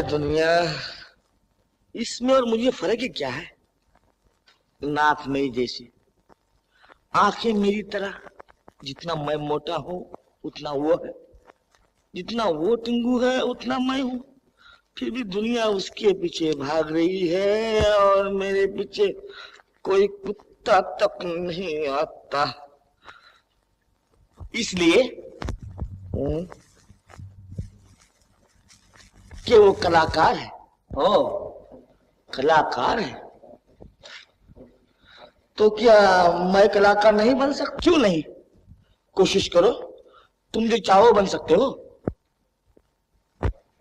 ये दुनिया, इसमें और मुझे फर्क ही क्या है। नाक मेरी जैसी, आंखें मेरी तरह, जितना मैं मोटा हूं उतना वो है, जितना वो टिंगू है उतना मैं हूं। फिर भी दुनिया उसके पीछे भाग रही है और मेरे पीछे कोई कुत्ता तक नहीं आता। इसलिए कि वो कलाकार है। ओ, कलाकार है तो क्या मैं कलाकार नहीं बन सकता? क्यों नहीं? कोशिश करो, तुम जो चाहो बन सकते हो।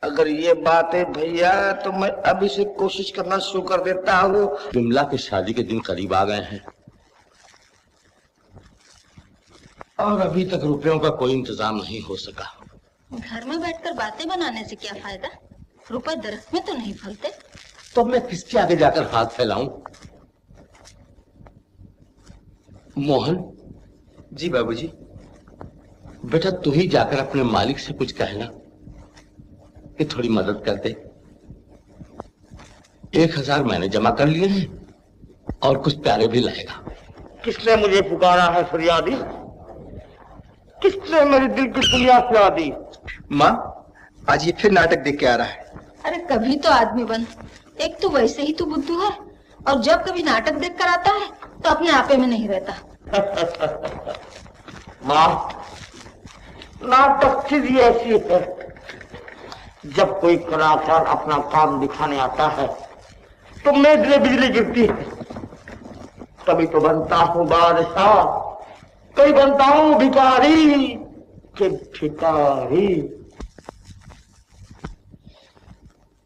अगर ये बात है भैया तो मैं अभी से कोशिश करना शुरू कर देता हूँ। विमला की शादी के दिन करीब आ गए हैं और अभी तक रुपयों का कोई इंतजाम नहीं हो सका। घर में बैठकर बातें बनाने से क्या फायदा? रुपए दरख्त में तो नहीं फलते। तो मैं किसके आगे जाकर हाथ फैलाऊं? मोहन। जी बाबूजी। बेटा तू ही जाकर अपने मालिक से कुछ कहना कि थोड़ी मदद कर दे। 1000 मैंने जमा कर लिए हैं और कुछ प्यारे भी लाएगा। किसने मुझे पुकारा है फरियादी? किसने मेरे दिल की सुनिया सुना दी? माँ, आज ये फिर नाटक देख के आ रहा है। अरे कभी तो आदमी बन। एक तो वैसे ही तू बुद्धू है और जब कभी नाटक देख कर आता है तो अपने आपे में नहीं रहता। माँ, नाटक चीज ऐसी है, जब कोई कलाकार अपना काम दिखाने आता है तो मेरे बिजली गिरती है। कभी तो बनता हूँ बादशाह, कभी बनता हूँ भिखारी के भिखारी।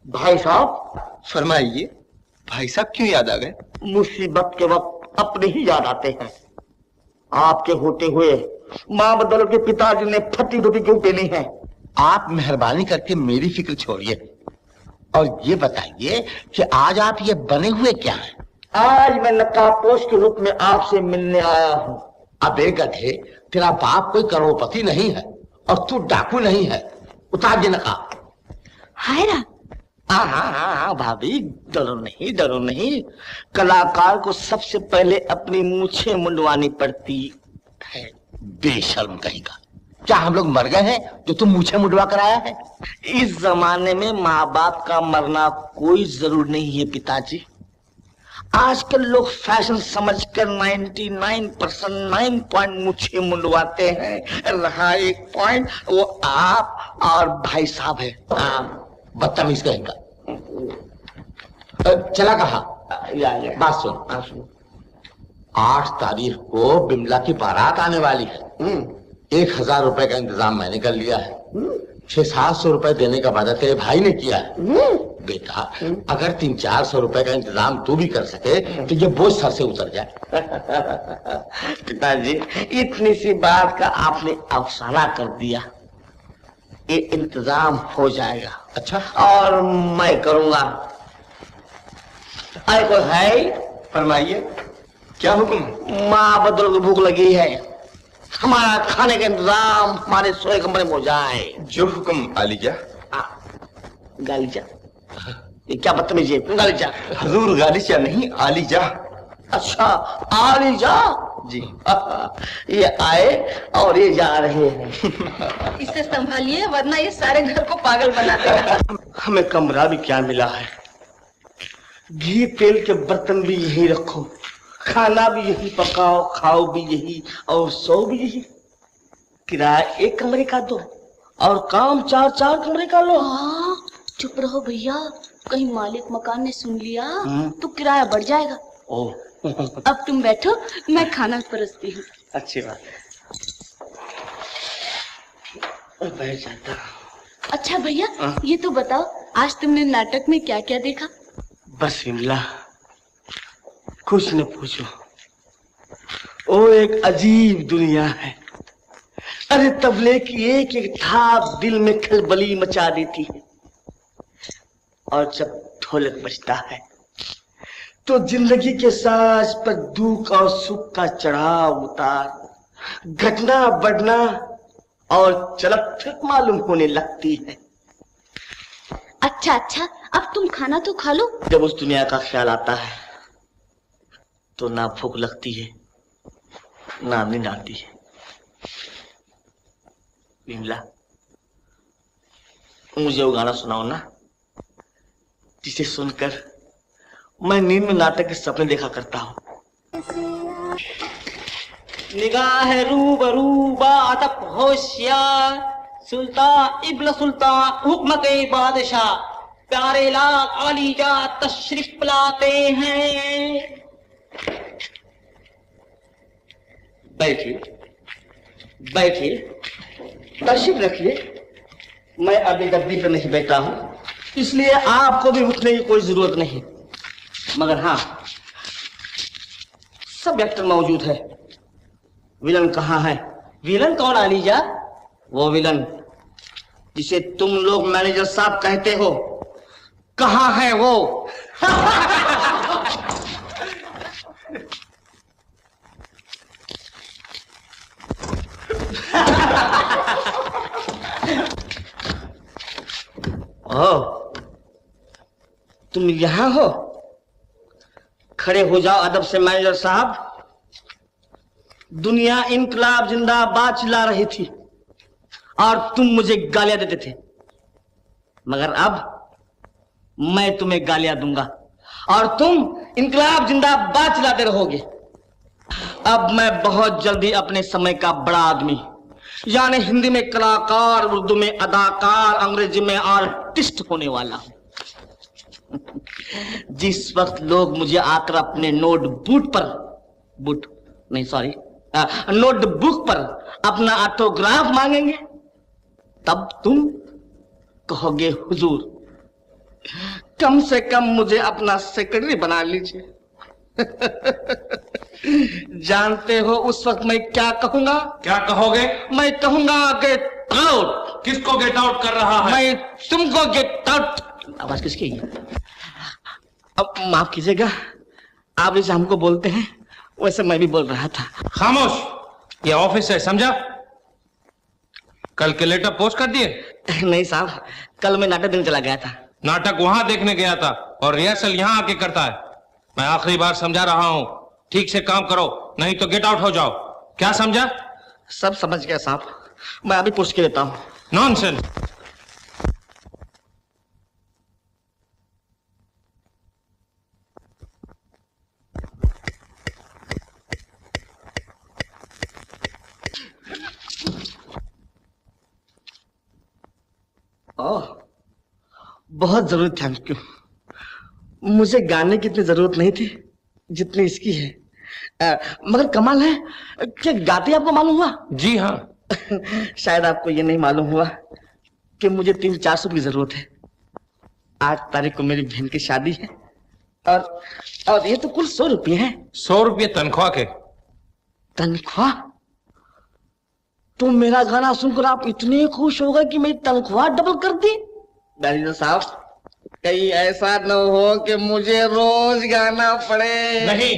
भाई साहब। फरमाइए, भाई साहब क्यों याद आ गए? मुसीबत के वक्त अपने ही याद आते हैं। आपके होते हुए माँ बदल के पिताजी ने फटी टूटी क्यों पहनी है? आप मेहरबानी करके मेरी फिक्र छोड़िए और ये बताइए कि आज आप ये बने हुए क्या हैं? आज मैं नकाबपोश के रूप में आपसे मिलने आया हूँ। अबे गधे, तेरा बाप कोई करोड़पति नहीं है और तू डाकू नहीं है। उतार ये नकाब। हाय रा। हाँ भाभी, डरो नहीं, डरो नहीं। कलाकार को सबसे पहले अपनी मूछें मुंडवानी पड़ती है। बेशर्म कहेगा। क्या हम लोग मर गए हैं जो तुम मूछें मुंडवा कर आया है? इस जमाने में माँ बाप का मरना कोई जरूर नहीं है पिताजी। आजकल लोग फैशन समझकर 99% 9 पॉइंट मूछें मुंडवाते हैं। रहा एक पॉइंट, वो आप और भाई साहब है। बदतमीज कहेगा। चला कहा? बात सुन। 8 तारीख को बिमला की बारात आने वाली है। 1000 रुपए का इंतजाम मैंने कर लिया है। 600-700 रुपए देने का वादा तेरे भाई ने किया है। बेटा, अगर 300-400 रुपए का इंतजाम तू भी कर सके तो ये बोझ सर से उतर जाए। पिताजी, इतनी सी बात का आपने अफसाना कर दिया। ये इंतजाम हो जाएगा। अच्छा, और मैं करूंगा। अरे कोई है? फरमाइए, क्या हुक्म? माँ बदल को भूख लगी है, हमारा खाने का इंतजाम हमारे सोए कमरे में हो जाए। जो हुक्म आलिजा। गालीचा? ये क्या बदतमीजी है? गालीचा? हजूर, गालीचा नहीं, आलिजा। अच्छा, आलिजा जी। ये आए और ये जा रहे हैं। इसे संभालिए वरना ये सारे घर को पागल बना देगा। हमें कमरा भी क्या मिला है, घी तेल के बर्तन भी यही रखो, खाना भी यही पकाओ, खाओ भी यही और सो भी यही। किराया 1 कमरे का दो और काम 4-4 कमरे का लो। चुप रहो भैया, कहीं मालिक मकान ने सुन लिया तो किराया बढ़ जाएगा। अब तुम बैठो, मैं खाना परोसती हूँ। अच्छी बात है, बैठ जाता। अच्छा भैया, ये तो बताओ आज तुमने नाटक में क्या क्या देखा? बस विमला, कुछ न पूछो। वो एक अजीब दुनिया है। अरे तबले की एक एक थाप दिल में खलबली मचा देती है और जब ढोलक बजता है तो जिंदगी के साज पर दुख और सुख का चढ़ाव उतार, घटना बढ़ना और चलत फिर मालूम होने लगती है। अच्छा अच्छा, अब तुम खाना तो खा लो। जब उस दुनिया का ख्याल आता है तो ना भूख लगती है ना नींद आती है। विमला, मुझे वो गाना सुनाओ ना जिसे सुनकर मैं नींद में नाटक के सपने देखा करता हूँ। निगाह रूबरू बादब होशियार, सुल्तान इब्न सुल्तान हुक्म के बादशाह, प्यारे लाल आलीजा तशरीफ लाते हैं। बैठिए बैठिए, तशरीफ रखिए। मैं अभी गद्दी पर नहीं बैठा हूं, इसलिए आपको भी उठने की कोई जरूरत नहीं। मगर हाँ, सब एक्टर मौजूद है। विलन कहाँ है? विलन कौन आलीजा? वो विलन जिसे तुम लोग मैनेजर साहब कहते हो, कहाँ है वो? ओ, तुम यहां हो? खड़े हो जाओ अदब से मैनेजर साहब। दुनिया इनकलाब जिंदाबाद चिल्ला रही थी और तुम मुझे गालियां देते थे, मगर अब मैं तुम्हें गालियां दूंगा और तुम इनकलाब जिंदाबाद चिल्लाते रहोगे। अब मैं बहुत जल्दी अपने समय का बड़ा आदमी, यानी हिंदी में कलाकार, उर्दू में अदाकार, अंग्रेजी में आर्टिस्ट होने वाला हूं। जिस वक्त लोग मुझे आकर अपने नोटबुक पर अपना ऑटोग्राफ मांगेंगे, तब तुम कहोगे हुजूर, कम से कम मुझे अपना सेक्रेटरी बना लीजिए। जानते हो उस वक्त मैं क्या कहूंगा? क्या कहोगे? मैं कहूंगा गेट आउट। किसको गेट आउट कर रहा है? मैं तुमको गेट आउट। आवाज किसकी है? अब माफ कीजिएगा, आप जैसे हमको बोलते हैं वैसे मैं भी बोल रहा था। खामोश, ये ऑफिस है, समझा? कल के लेटर पोस्ट कर दिए? नहीं साहब, कल मैं नाटक देने चला गया था। नाटक वहां देखने गया था और रिहर्सल यहां आके करता है। मैं आखिरी बार समझा रहा हूं, ठीक से काम करो, नहीं तो गेट आउट हो जाओ। क्या समझा? सब समझ गया साहब, मैं अभी पूछ के देता हूं। नॉनसेंस। ओह, बहुत जरूरी, थैंक यू। मुझे गाने की इतनी जरूरत नहीं थी जितनी इसकी है। मगर कमाल है कि गाते आपको मालूम हुआ? जी हाँ। शायद आपको ये नहीं मालूम हुआ कि मुझे 300-400 की जरूरत है। 8 तारीख को मेरी बहन की शादी है और ये तो कुल 100 रुपये हैं। 100 रुपये तनख्वाह के? तनख्वाह? तो मेरा गाना सुनकर आप इतने खुश हो गए कि मेरी तनख्वाह डबल कर दी? मैनेजर साहब, कहीं ऐसा न हो कि मुझे रोज गाना पड़े। नहीं,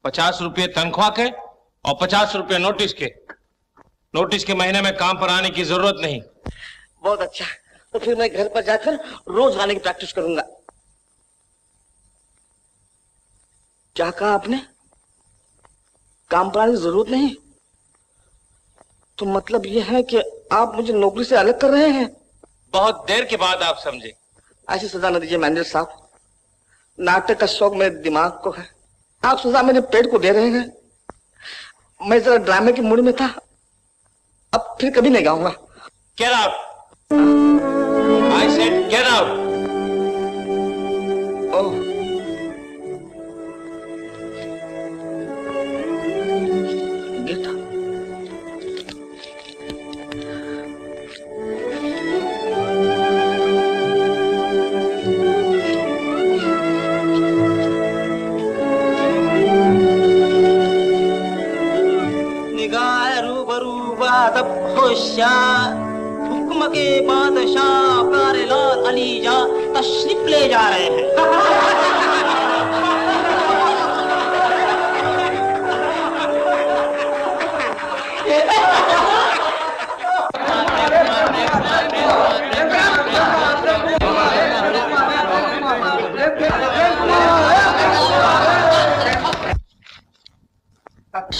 50 रुपये तनख्वाह के और 50 रुपये नोटिस के। नोटिस के महीने में काम पर आने की जरूरत नहीं। बहुत अच्छा, तो फिर मैं घर पर जाकर रोज गाने की प्रैक्टिस करूंगा। क्या कहा आपने? काम पर आने की जरूरत नहीं? तो मतलब यह है कि आप मुझे नौकरी से अलग कर रहे हैं? बहुत देर के बाद आप समझे। ऐसी सजा न दीजिए मैनेजर साहब, नाटक का शौक मेरे दिमाग को है, आप सजा मेरे पेट को दे रहे हैं। मैं जरा ड्रामे की मूड में था, अब फिर कभी नहीं गाऊंगा। Get out! I said get out! Oh, get out. बादब होशियार, हुक्म के बादशाह, प्यारे लाल अलीजा तशरीफ ले जा रहे हैं।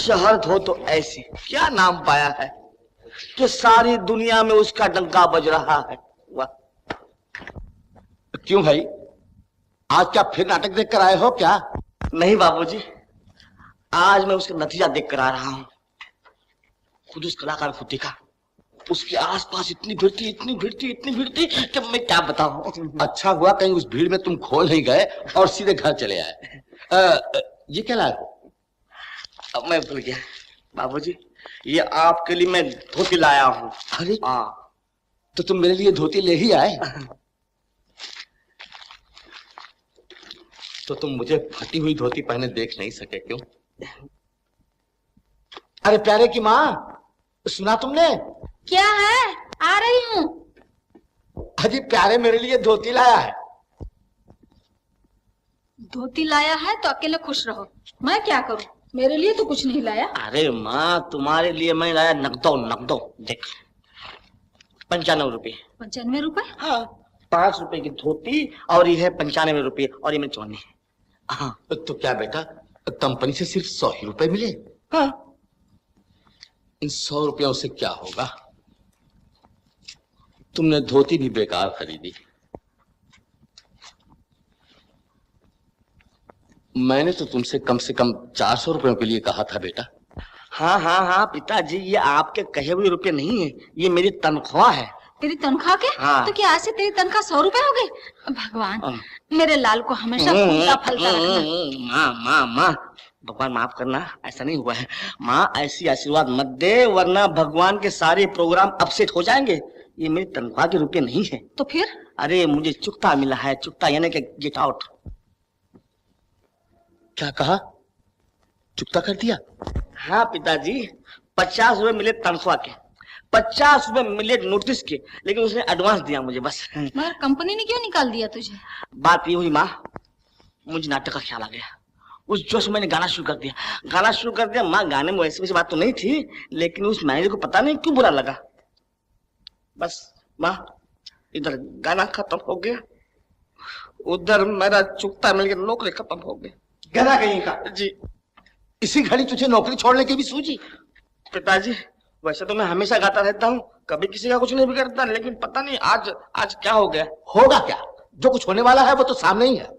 शहरत हो तो ऐसी क्या नाम पाया है? कि सारी दुनिया में उसका डंका बज रहा है। वाह। क्यों भाई, आज क्या फिर नाटक देख कर आए हो क्या? नहीं बाबूजी, आज मैं उसका नतीजा देख कर आ रहा हूं। खुद उस कलाकार को देखा, उसके आसपास इतनी भीड़ थी, इतनी भीड़ थी, इतनी भीड़ थी कि मैं क्या बताऊं। अच्छा हुआ कहीं उस भीड़ में तुम खो नहीं गए और सीधे घर चले आए। ये क्या लाए हो? अब मैं भूल गया बाबूजी, ये आपके लिए मैं धोती लाया हूं। अरे हाँ, तो तुम मेरे लिए धोती ले ही आए? तो तुम मुझे फटी हुई धोती पहने देख नहीं सके क्यों? अरे प्यारे की माँ, सुना तुमने? क्या है? आ रही हूँ। अजी प्यारे मेरे लिए धोती लाया है। धोती लाया है तो अकेले खुश रहो, मैं क्या करूँ? मेरे लिए तो कुछ नहीं लाया। अरे माँ, तुम्हारे लिए मैं लाया नकदो नकदो। देख, 95 रुपए। 95 रुपए? हाँ, 5 रुपए की धोती और ये है 95 रुपए और ये मेरी चौनी है। हाँ। तो क्या बेटा, कंपनी से सिर्फ 100 ही रुपए मिले? हाँ। इन 100 रुपयों से क्या होगा? तुमने धोती भी बेकार खरीदी। मैंने तो तुमसे कम 400 रुपयों के लिए कहा था बेटा। हाँ हाँ हाँ पिताजी, ये आपके कहे हुए रुपए नहीं है, ये मेरी तनख्वाह है। तेरी तनख्वाह के? हाँ। तो क्या आज से तेरी तनख्वाह 100 रुपए हो गई? भगवान, मेरे लाल को हमेशा फूलता फलता रखना। माँ माँ माँ, भगवान माफ करना, ऐसा नहीं हुआ है। माँ ऐसी आशीर्वाद मत दे, वरना भगवान के सारे प्रोग्राम अपसेट हो जाएंगे। ये मेरी तनख्वाह के रुपए नहीं है। तो फिर? अरे मुझे चुकता मिला है, चुकता यानी कि गेट आउट। क्या कहा? चुकता कर दिया? हाँ पिताजी, 50 रुपए मिले तनख्वाह के, 50 रुपए मिले नोटिस के, लेकिन उसने एडवांस दिया मुझे बस। मगर कंपनी ने क्यों निकाल दिया तुझे? बात ये हुई माँ, मुझे नाटक का ख्याल आ गया। उस जोश में मैंने गाना शुरू कर दिया। माँ, गाने में वैसी बात तो नहीं थी, लेकिन उस मैनेजर को पता नहीं क्यों बुरा लगा। बस माँ, इधर गाना खत्म हो गया, उधर मेरा चुकता मिल गया, नौकरी खत्म हो गई। गधा कहीं का। जी। इसी घड़ी तुझे नौकरी छोड़ने की भी सूझी? पिताजी, वैसे तो मैं हमेशा गाता रहता हूँ, कभी किसी का कुछ नहीं बिगड़ता, लेकिन पता नहीं आज क्या हो गया। होगा क्या? जो कुछ होने वाला है वो तो सामने ही है।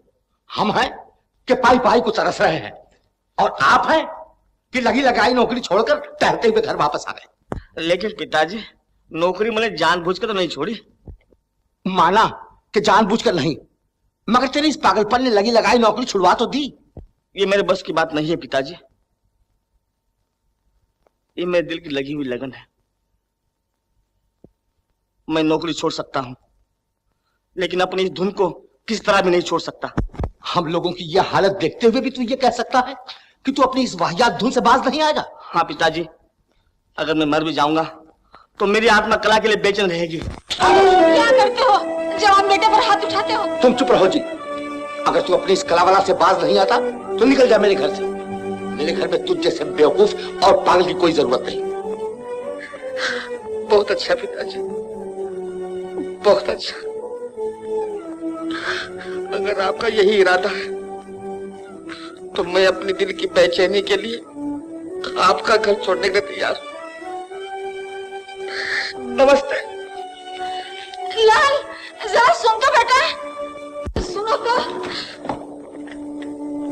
हम हैं कि पाई पाई को तरस रहे हैं, और आप हैं कि लगी लगाई नौकरी छोड़कर टहलते हुए घर वापस आ गए। लेकिन पिताजी, नौकरी मैंने जानबूझकर तो नहीं छोड़ी। माना कि जानबूझकर नहीं, मगर तेरे इस पागलपन ने लगी लगाई नौकरी छुड़वा तो दी। ये मेरे बस की बात नहीं है पिताजी, ये मेरे दिल की लगी हुई लगन है। मैं नौकरी छोड़ सकता हूं, लेकिन अपनी इस धुन को किस तरह भी नहीं छोड़ सकता। हम लोगों की यह हालत देखते हुए भी तू ये कह सकता है कि तू अपनी इस वाहियात धुन से बाज नहीं आएगा? हाँ पिताजी, अगर मैं मर भी जाऊंगा तो मेरी आत्मा कला के लिए बेचैन रहेगी। क्या करते हो? जवान बेटे पर हाथ उठाते हो? तुम चुप रहो जी। अगर तू अपनी इस कला वाला से बाज नहीं आता तो निकल जा मेरे घर से। मेरे घर में तुझ जैसे बेवकूफ और पागल की कोई जरूरत नहीं। बहुत अच्छा पिताजी, बहुत अच्छा। अगर आपका यही इरादा है तो मैं अपने दिल की बेचैनी के लिए आपका घर छोड़ने के लिए तैयार हूं। नमस्ते। लाल, जरा सुन तो बेटा, सुनो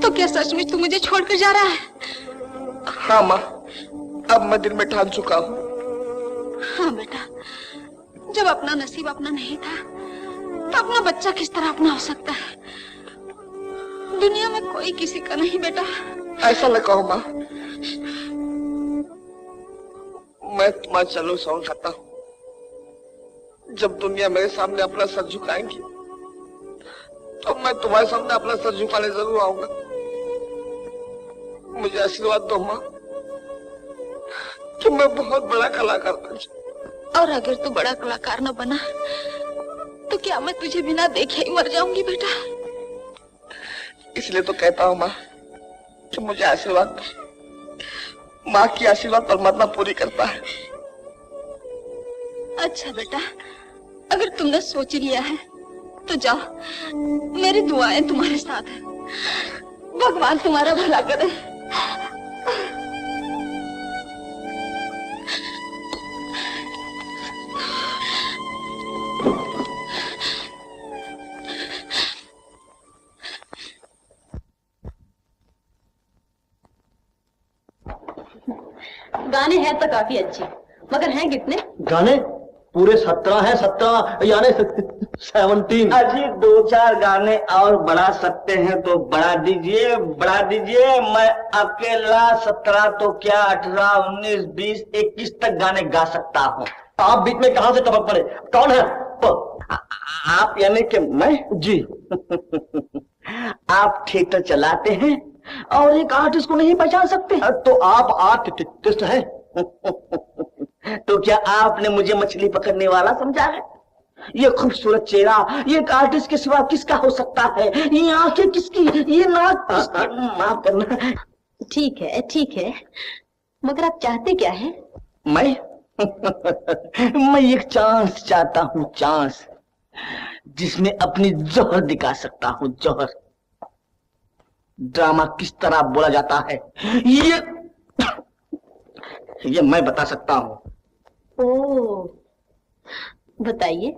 तो क्या सचमुच तू मुझे छोड़कर जा रहा है? हाँ माँ, अब मैं दिल में ठान चुका हूँ। हाँ बेटा, जब अपना नसीब अपना नहीं था तो अपना बच्चा किस तरह अपना हो सकता है? दुनिया में कोई किसी का नहीं बेटा। ऐसा न कहो माँ, मैं तुम्हारा चलो सौन खाता हूँ। जब दुनिया मेरे सामने अपना सर झुकाएंगी तो मैं तुम्हारे सामने अपना सर झुकाने जरूर आऊंगा। मुझे आशीर्वाद दो माँ कि मैं बहुत बड़ा कलाकार बन जाऊं। और अगर तू बड़ा कलाकार न बना तो क्या मैं तुझे बिना देखे ही मर जाऊंगी बेटा? इसलिए तो कहता हूँ माँ कि मुझे आशीर्वाद दो। माँ की आशीर्वाद परमात्मा पूरी करता है। अच्छा बेटा, अगर तुमने सोच लिया है तो जाओ, मेरी दुआएं तुम्हारे साथ हैं। भगवान तुम्हारा भला करे। गाने हैं तो काफी अच्छे, मगर हैं कितने? गाने पूरे 17 है, 17 यानी 17। अजी 2-4 गाने और बढ़ा सकते हैं तो बढ़ा दीजिए, बढ़ा दीजिए। मैं अकेला 17 तो क्या 18, 19, 20, 21 तक गाने गा सकता हूँ। आप बीच में कहां से टपक पड़े? कौन है आप यानी कि मैं? जी। आप थिएटर चलाते हैं और एक आर्टिस्ट को नहीं पहचान सकते? तो आप आर्टिस्ट हैं? तो क्या आपने मुझे मछली पकड़ने वाला समझा है? ये खूबसूरत चेहरा, ये एक आर्टिस्ट के सिवा किसका हो सकता है? ये आंखें किसकी, ये नाक किसकी? माफ करना। ठीक है, मगर आप चाहते क्या है? मैं मैं एक चांस चाहता हूँ, चांस जिसमें अपनी जौहर दिखा सकता हूँ, जौहर। ड्रामा किस तरह बोला जाता है ये मैं बता सकता हूँ। ओह, बताइए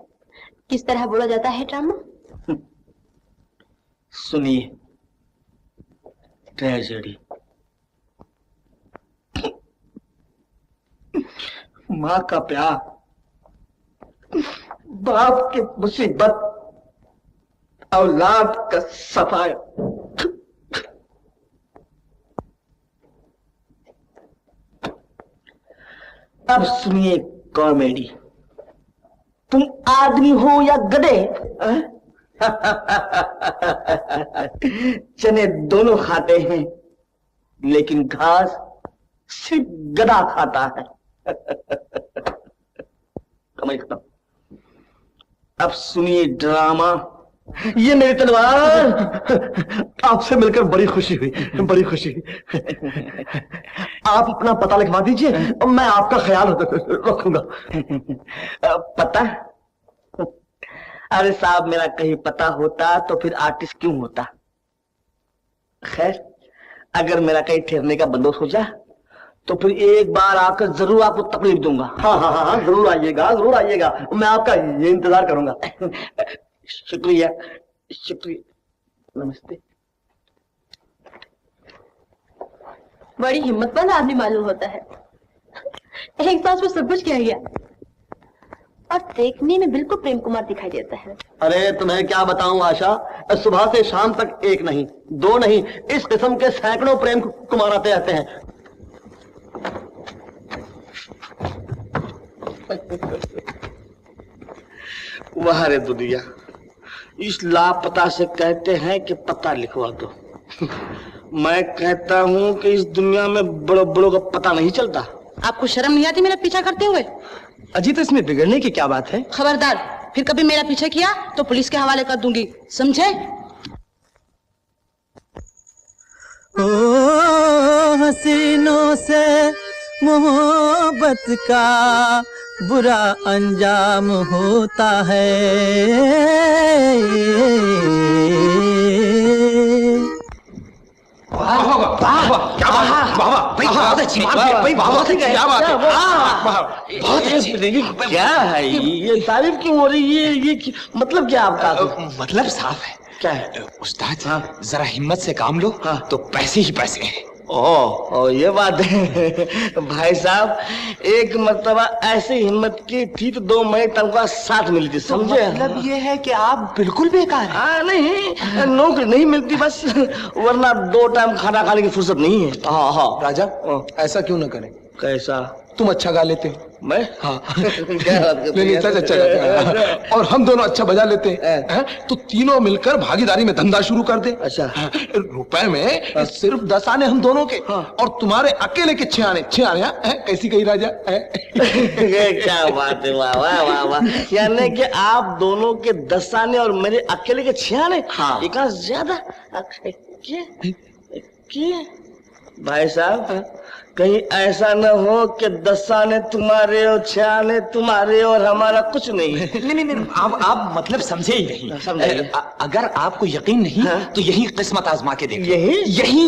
किस तरह बोला जाता है ड्रामा? सुनिए, ट्रेजेडी। माँ का प्यार, बाप की मुसीबत, औलाद का सफाया। अब सुनिए कॉमेडी। तुम आदमी हो या गधे? चने दोनों खाते हैं, लेकिन घास सिर्फ गधा खाता है। कमाई खत्म। अब सुनिए ड्रामा। ये मेरी तलवार। आपसे मिलकर बड़ी खुशी हुई, बड़ी खुशी। आप अपना पता लिखवा दीजिए और मैं आपका ख्याल रखूंगा। पता? अरे साहब, मेरा कहीं पता होता तो फिर आर्टिस्ट क्यों होता? खैर, अगर मेरा कहीं ठहरने का बंदोबस्त हो जाए तो फिर एक बार आकर जरूर आपको तकलीफ दूंगा। हाँ, जरूर आइएगा, जरूर आइएगा। मैं आपका ये इंतजार करूंगा। शुक्रिया, शुक्रिया। नमस्ते। बड़ी हिम्मतवान आदमी मालूम होता है। एक सांस में सब कुछ कह गया और देखने में बिल्कुल प्रेम कुमार दिखाई देता है। अरे तुम्हें क्या बताऊं आशा, सुबह से शाम तक एक नहीं, दो नहीं, इस किस्म के सैकड़ों प्रेम कुमार आते रहते हैं। वाह रे दुनिया, इस लापता से कहते हैं कि पता लिखवा दो। मैं कहता हूँ कि इस दुनिया में बड़ों बड़ों का पता नहीं चलता। आपको शर्म नहीं आती मेरा पीछा करते हुए? अजी, तो इसमें बिगड़ने की क्या बात है? खबरदार, फिर कभी मेरा पीछा किया तो पुलिस के हवाले कर दूंगी, समझे? ओ हसीनों से मोहब्बत का बुरा अंजाम होता है। क्या है ये तारीफ क्यों हो रही है? ये मतलब क्या आपका? मतलब साफ है। क्या है उस्ताद? जरा हिम्मत से काम लो तो पैसे ही पैसे हैं। ओ ये बात है। भाई साहब, एक मर्तबा ऐसी हिम्मत की थी तो 2 महीने तनख्वाह साथ मिली थी, समझे? मतलब ये है कि आप बिल्कुल बेकार हैं। नहीं, नौकरी नहीं मिलती बस, वरना 2 टाइम खाना खाने की फुर्सत नहीं है। हाँ राजा, ऐसा क्यों न करें? कैसा? तुम अच्छा गा लेते हो। मैं? हाँ। नहीं, सच अच्छा गाते हैं। और हम दोनों अच्छा बजा लेते हैं, तो तीनों मिलकर भागीदारी में धंधा शुरू कर दे। अच्छा। रुपए में सिर्फ 10 आने हम दोनों के, और तुम्हारे अकेले के 6 आने। 6 आने कैसी कही राजा? क्या बात है, वाह वाह वाह वाह। यानी कि आप दोनों के 10 आने और मेरे अकेले के 6 आने। हाँ। एक ज्यादा भाई साहब, कहीं ऐसा न हो कि 10 आने तुम्हारे और 6 आने तुम्हारे और हमारा कुछ नहीं। नहीं, आप मतलब समझे ही नहीं। अगर आपको यकीन नहीं तो यही किस्मत आजमा के देखो। यही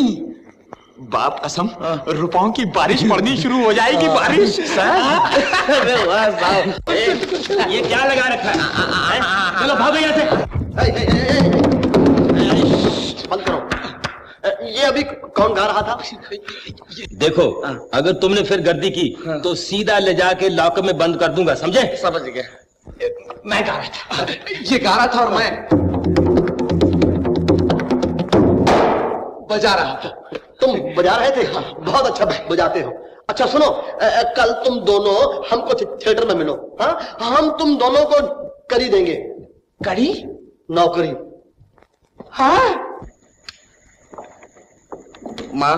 बाप कसम, रुपयों की बारिश पड़नी शुरू हो जाएगी। बारिश। अरे वाह साहब, ये क्या लगा रखा है? चलो भागो यहाँ से। बंद करो। ये अभी कौन गा रहा था? देखो, अगर तुमने फिर गर्दी की तो सीधा ले जाके लॉकर में बंद कर दूंगा, समझे? समझ गया। मैं गा रहा था, ये गा रहा था और मैं बजा रहा था। तुम बजा रहे थे? बहुत अच्छा बजाते हो। अच्छा सुनो, कल तुम दोनों हमको थिएटर में मिलो। हाँ, हम तुम दोनों को करी देंगे। करी? नौकरी। हाँ माँ,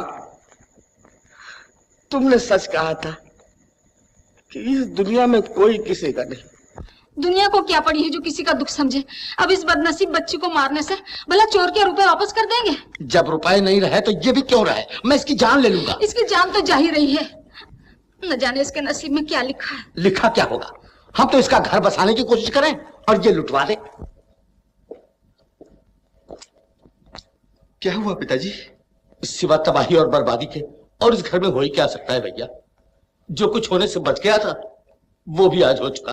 तुमने सच कहा था कि इस दुनिया में कोई किसी का नहीं। दुनिया को क्या पड़ी है जो किसी का दुख समझे? अब इस बदनसीब बच्ची को मारने से भला चोर के रुपए वापस कर देंगे? जब रुपए नहीं रहे तो ये भी क्यों रहे? मैं इसकी जान ले लूंगा। इसकी जान तो जा ही रही है। न जाने इसके नसीब में क्या लिखा है। लिखा क्या होगा? हम तो इसका घर बसाने की कोशिश करें और ये लुटवा दे। क्या हुआ पिताजी? सिवा तबाही और बर्बादी के और इस घर में हो ही क्या सकता है भैया? जो कुछ होने से बच गया था वो भी आज हो चुका।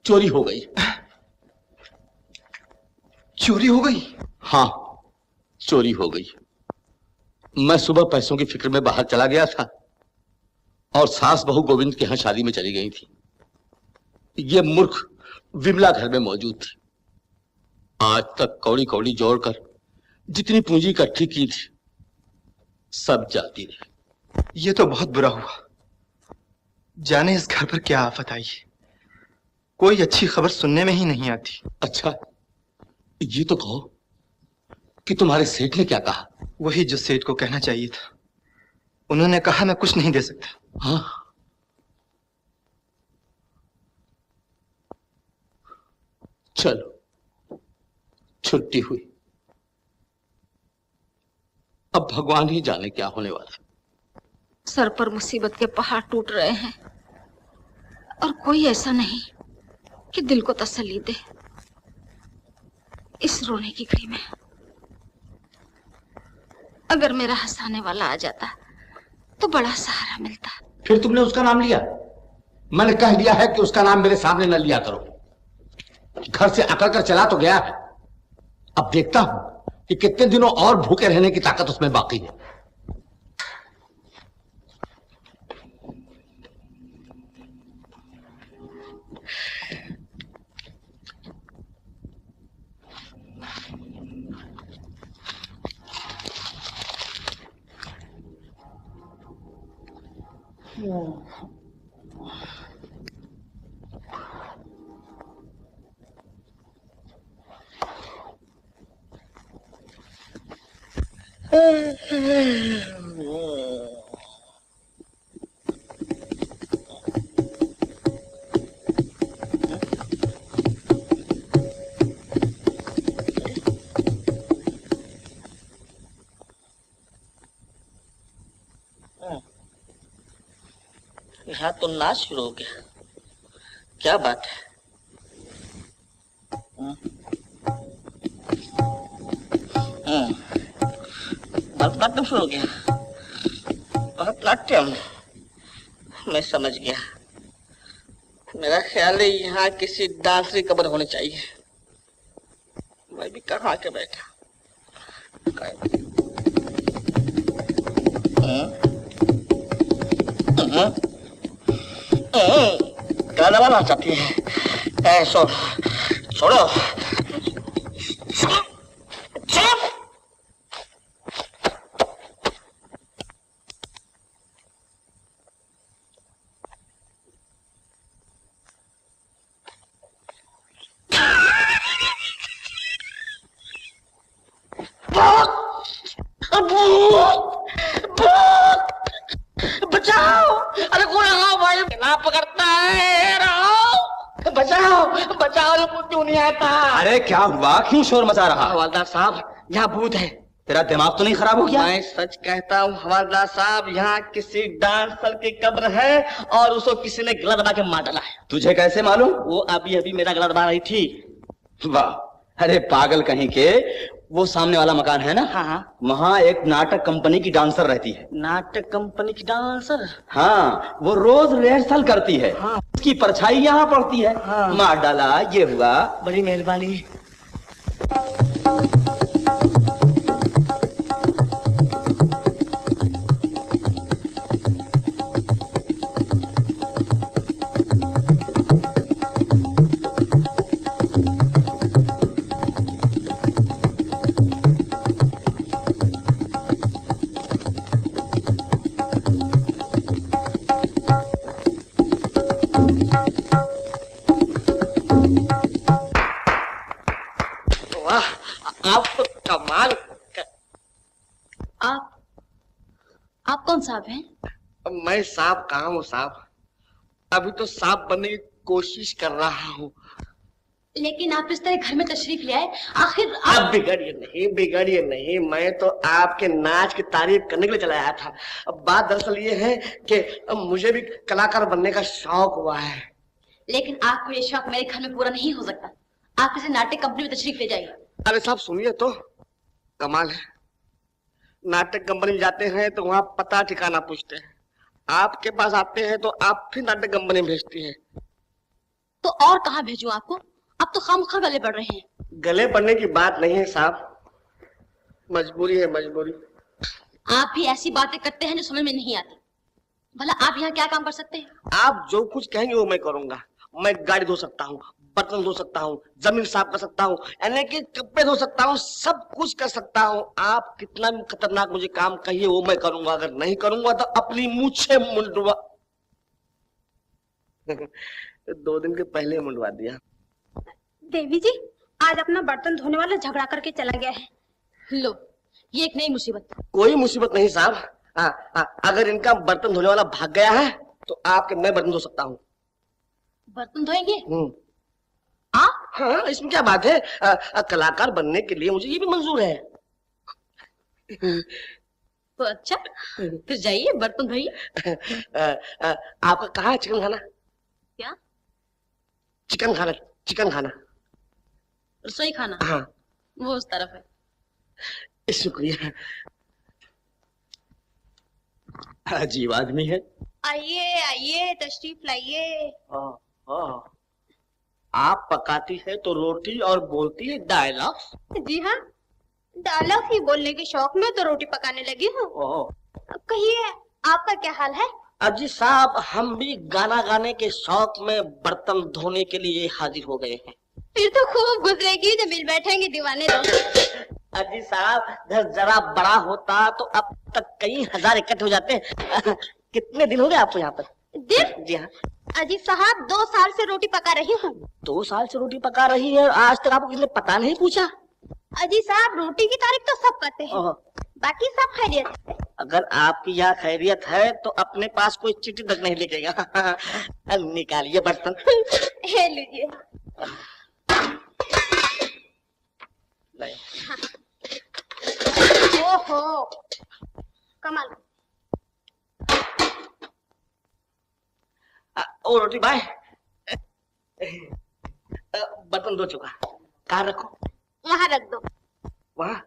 चोरी हो गई। चोरी हो गई? हाँ, चोरी हो गई। मैं सुबह पैसों की फिक्र में बाहर चला गया था और सास बहू गोविंद के यहां शादी में चली गई थी। ये मूर्ख विमला घर में मौजूद थी। आज तक कौड़ी कौड़ी जोड़कर जितनी पूंजी इकट्ठी की थी सब जाती रही। ये तो बहुत बुरा हुआ। जाने इस घर पर क्या आफत आई है। कोई अच्छी खबर सुनने में ही नहीं आती। अच्छा, ये तो कहो कि तुम्हारे सेठ ने क्या कहा? वही जो सेठ को कहना चाहिए था। उन्होंने कहा मैं कुछ नहीं दे सकता। हाँ, चलो छुट्टी हुई। अब भगवान ही जाने क्या होने वाला। सर पर मुसीबत के पहाड़ टूट रहे हैं और कोई ऐसा नहीं कि दिल को तसल्ली दे इस रोने की घड़ी में। अगर मेरा हंसाने वाला आ जाता तो बड़ा सहारा मिलता। फिर तुमने उसका नाम लिया? मैंने कह दिया है कि उसका नाम मेरे सामने न लिया करो। घर से अकड़ कर चला तो गया है, अब देखता हूं कि कितने दिनों और भूखे रहने की ताकत उसमें बाकी है। यहाँ तो नाच शुरू हो गया। क्या बात है? भरतनाट्यम शुरू हो गया। भरतनाट्यम, मैं समझ गया। मेरा ख्याल है यहाँ किसी डांस की कब्र होनी चाहिए। मैं भी कहाँ के बैठा। गाना वाला चाहती है। ऐसो छोड़ो। बचाओ! अरे कौन आओ भाई, ना पकड़ता है। रहो, बचाओ बचाओ, क्यों नहीं आता? अरे क्या हुआ, क्यों शोर मचा रहा? हवलदार साहब, यहाँ भूत है। तेरा दिमाग तो नहीं खराब हो गया? मैं सच कहता हूँ हवलदार साहब, यहाँ किसी डांसर की कब्र है और उसको किसी ने गला दबा के मार डाला है। तुझे कैसे मालूम? वो अभी अभी मेरा गला दबा रही थी। वाह, अरे पागल कहीं के। वो सामने वाला मकान है ना? हाँ। वहाँ एक नाटक कंपनी की डांसर रहती है। नाटक कंपनी की डांसर? हाँ, वो रोज रिहर्सल करती है। हाँ। उसकी परछाई यहाँ पड़ती है। हाँ। मार डाला, ये हुआ। बड़ी मेहरबानी। सांप हैं? मैं सांप कहाँ हूँ साहब, अभी तो सांप बनने की कोशिश कर रहा हूँ। लेकिन आप इस तरह घर में तशरीफ ले आए, आखिर आप बिगड़िए नहीं, मैं तो आपके नाच की तारीफ करने के लिए चला आया था। अब बात दरअसल ये है कि मुझे भी कलाकार बनने का शौक हुआ है। लेकिन आपको ये शौक मेरे घर में पूरा नहीं हो सकता। आप किसी नाटक कंपनी में तशरीफ ले जाइए। अरे साहब सुनिए तो, कमाल है, नाटक कंपनी में जाते हैं तो वहाँ पता ठिकाना पूछते हैं, आपके पास आते हैं तो आप फिर नाटक कंपनी में भेजती हैं। तो और कहाँ भेजूं आपको? आप तो खामखा गले पड़ रहे हैं। गले पड़ने की बात नहीं है साहब, मजबूरी है मजबूरी। आप भी ऐसी बातें करते हैं जो समझ में नहीं आती। भला आप यहाँ क्या काम कर सकते हैं? आप जो कुछ कहेंगे वो मैं करूंगा। मैं गाड़ी धो सकता हूँ, बर्तन धो सकता हूँ, जमीन साफ कर सकता हूँ, यानी कि कपड़े धो सकता हूँ, सब कुछ कर सकता हूँ। आप कितना भी खतरनाक मुझे काम कहिए वो मैं करूंगा। अगर नहीं करूंगा तो अपनी मूछे मुंडवा 2 दिन के पहले मुंडवा दिया। देवी जी, आज अपना बर्तन धोने वाला झगड़ा करके चला गया है। लो, ये एक नई मुसीबत। कोई मुसीबत नहीं साहब, अगर इनका बर्तन धोने वाला भाग गया है तो आपके मैं बर्तन धो सकता हूँ। बर्तन धोएंगे? हाँ, इसमें क्या बात है, कलाकार बनने के लिए मुझे ये भी मंजूर है। तो अच्छा, फिर जाइए बर्तन धोइए। आपका कहाँ है चिकन खाना? क्या? चिकन खाना रसोई खाना? हाँ, वो उस तरफ है। शुक्रिया। अजीब आदमी है। आइए आइए, तशरीफ लाइए। आप पकाती है तो रोटी और बोलती है डायलॉग। जी हाँ, डायलॉग ही बोलने के शौक में तो रोटी पकाने लगी हूँ। कहिए, आपका क्या हाल है? अजी साहब, हम भी गाना गाने के शौक में बर्तन धोने के लिए हाजिर हो गए हैं। फिर तो खूब गुजरेगी जब मिल बैठेंगे दीवाने लोग। अजी साहब, घर जरा बड़ा होता तो अब तक कई हजार इकट्ठे हो जाते। कितने दिन हो गए आपको यहाँ पर? दिन? जी हाँ। अजी साहब, 2 साल से रोटी पका रही हूँ। 2 साल से रोटी पका रही है, आज तक आपको किसी ने पता नहीं पूछा? अजी साहब, रोटी की तारीफ तो सब करते हैं, बाकी सब खैरियत है। अगर आपकी यहाँ खैरियत है तो अपने पास कोई चिट्ठी तक नहीं लिखेगा। निकालिए बर्तन। ये लीजिए। ओहो, कमाल। ओ रोटी भाई, बर्तन धो चुका, कहाँ रखो? वहाँ रख दो। वहाँ?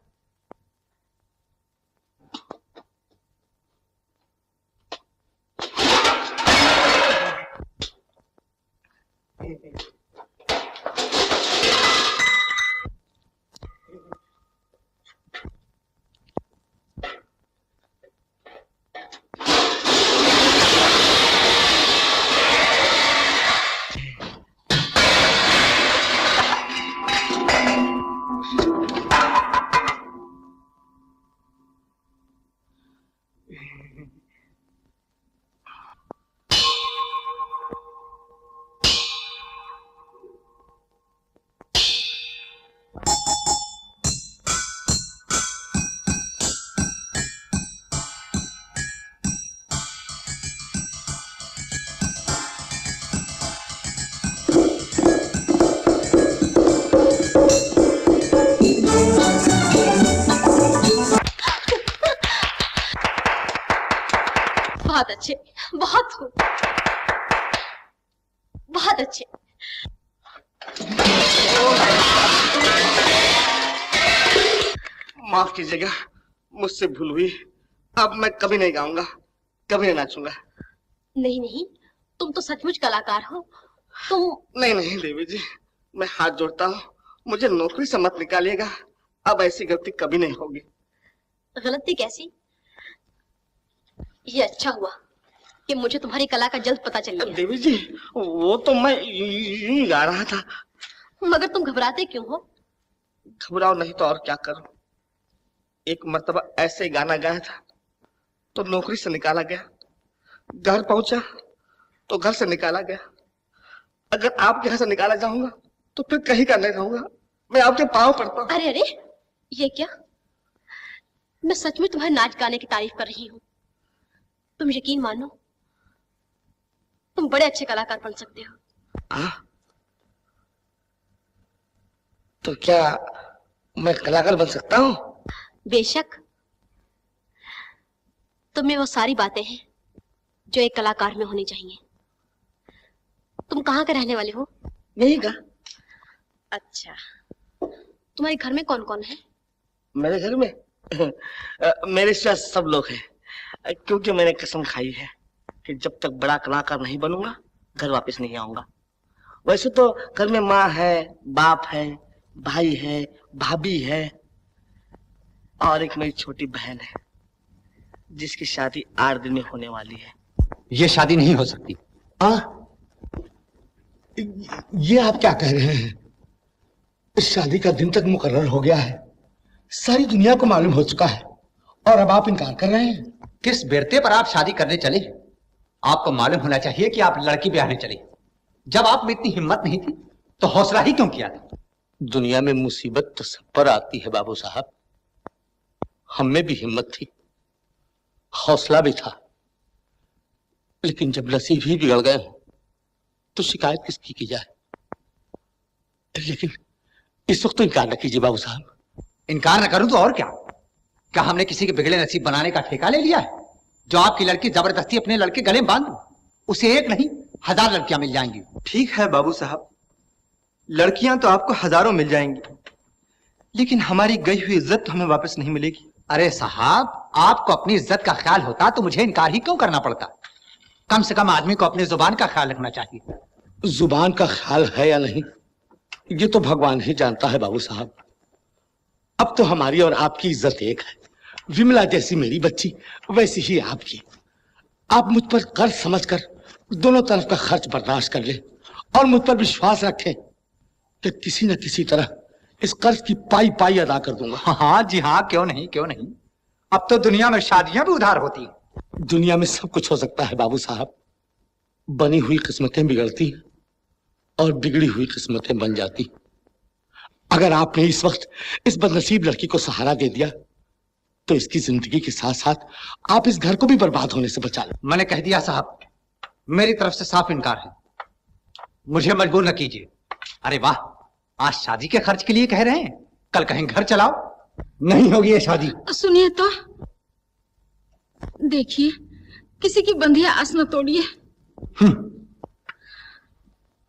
बहुत अच्छे, बहुत खूब, बहुत अच्छे। माफ कीजिएगा, मुझसे भूल हुई। अब मैं कभी नहीं गाऊंगा, कभी नहीं नाचूंगा। नहीं नहीं, तुम तो सचमुच कलाकार हो। तुम नहीं नहीं देवी जी, मैं हाथ जोड़ता हूँ, मुझे नौकरी से मत निकालिएगा। अब ऐसी गलती कभी नहीं होगी। गलती कैसी? ये अच्छा हुआ कि मुझे तुम्हारी कला का जल्द पता चल गया। देवी जी, वो तो मैं यूं ही गा रहा था। मगर तुम घबराते क्यों हो? घबराओ नहीं तो और क्या करूं। एक मर्तबा ऐसे गाना गाया था तो नौकरी से निकाला गया, घर पहुंचा तो घर से निकाला गया। अगर आपके यहाँ से निकाला जाऊंगा तो फिर कहीं का नहीं रहूंगा। मैं आपके पाँव पड़ता हूँ। अरे अरे, ये क्या? मैं सच में तुम्हारे नाच गाने की तारीफ कर रही हूँ। तुम यकीन मानो, तुम बड़े अच्छे कलाकार बन सकते हो। तो क्या मैं कलाकार बन सकता हूँ? बेशक। तुम में वो सारी बातें हैं जो एक कलाकार में होनी चाहिए। तुम कहाँ के रहने वाले हो? यही का। अच्छा, तुम्हारे घर में कौन कौन है? मेरे घर में मेरे साथ सब लोग हैं, क्योंकि मैंने कसम खाई है कि जब तक बड़ा कलाकार नहीं बनूंगा घर वापस नहीं आऊंगा। वैसे तो घर में माँ है, बाप है, भाई है, भाभी है और एक मेरी छोटी बहन है जिसकी शादी 8 दिन में होने वाली है। ये शादी नहीं हो सकती। ये आप क्या कह रहे हैं? इस शादी का दिन तक मुकर्रर हो गया है, सारी दुनिया को मालूम हो चुका है और अब आप इनकार कर रहे हैं। किस बेरते पर आप शादी करने चले? आपको मालूम होना चाहिए कि आप लड़की ब्याहने चले। जब आप में इतनी हिम्मत नहीं थी तो हौसला ही क्यों किया था? दुनिया में मुसीबत तो सब पर आती है बाबू साहब। हम में भी हिम्मत थी, हौसला भी था, लेकिन जब नसीब ही बिगड़ गए तो शिकायत किसकी की जाए? लेकिन इस वक्त तो इनकार न कीजिए बाबू साहब। इनकार न करूं तो और क्या? क्या हमने किसी के बिगड़े नसीब बनाने का ठेका ले लिया है? जो आपकी लड़की जबरदस्ती अपने लड़के गले में बांध, उसे एक नहीं 1000 लड़कियां मिल जाएंगी। ठीक है बाबू साहब, लड़कियां तो आपको हजारों मिल जाएंगी, लेकिन हमारी गई हुई इज्जत तो हमें वापस नहीं मिलेगी। अरे साहब, आपको अपनी इज्जत का ख्याल होता तो मुझे इनकार ही क्यों करना पड़ता? कम से कम आदमी को अपनी जुबान का ख्याल रखना चाहिए। जुबान का ख्याल है या नहीं ये तो भगवान ही जानता है बाबू साहब। अब तो हमारी और आपकी इज्जत एक है। विमला जैसी मेरी बच्ची वैसी ही आपकी। आप मुझ पर कर्ज समझकर दोनों तरफ का खर्च बर्दाश्त कर ले और मुझ पर विश्वास रखें कि किसी न किसी तरह इस कर्ज की पाई पाई अदा कर दूंगा। हाँ जी हाँ, क्यों नहीं क्यों नहीं। अब तो दुनिया में शादियां भी उधार होती हैं। दुनिया में सब कुछ हो सकता है बाबू साहब। बनी हुई किस्मतें बिगड़ती और बिगड़ी हुई किस्मतें बन जाती। अगर आपने इस वक्त इस बदनसीब लड़की को सहारा दे दिया तो इसकी जिंदगी के साथ साथ आप इस घर को भी बर्बाद होने से बचा लो। मैंने कह दिया साहब, मेरी तरफ से साफ इनकार है। मुझे मजबूर न कीजिए। अरे वाह, आज शादी के खर्च के लिए कह रहे हैं, कल कहीं घर चलाओ। नहीं होगी ये शादी। सुनिए तो, देखिए किसी की बंधिया आस न तोड़िए।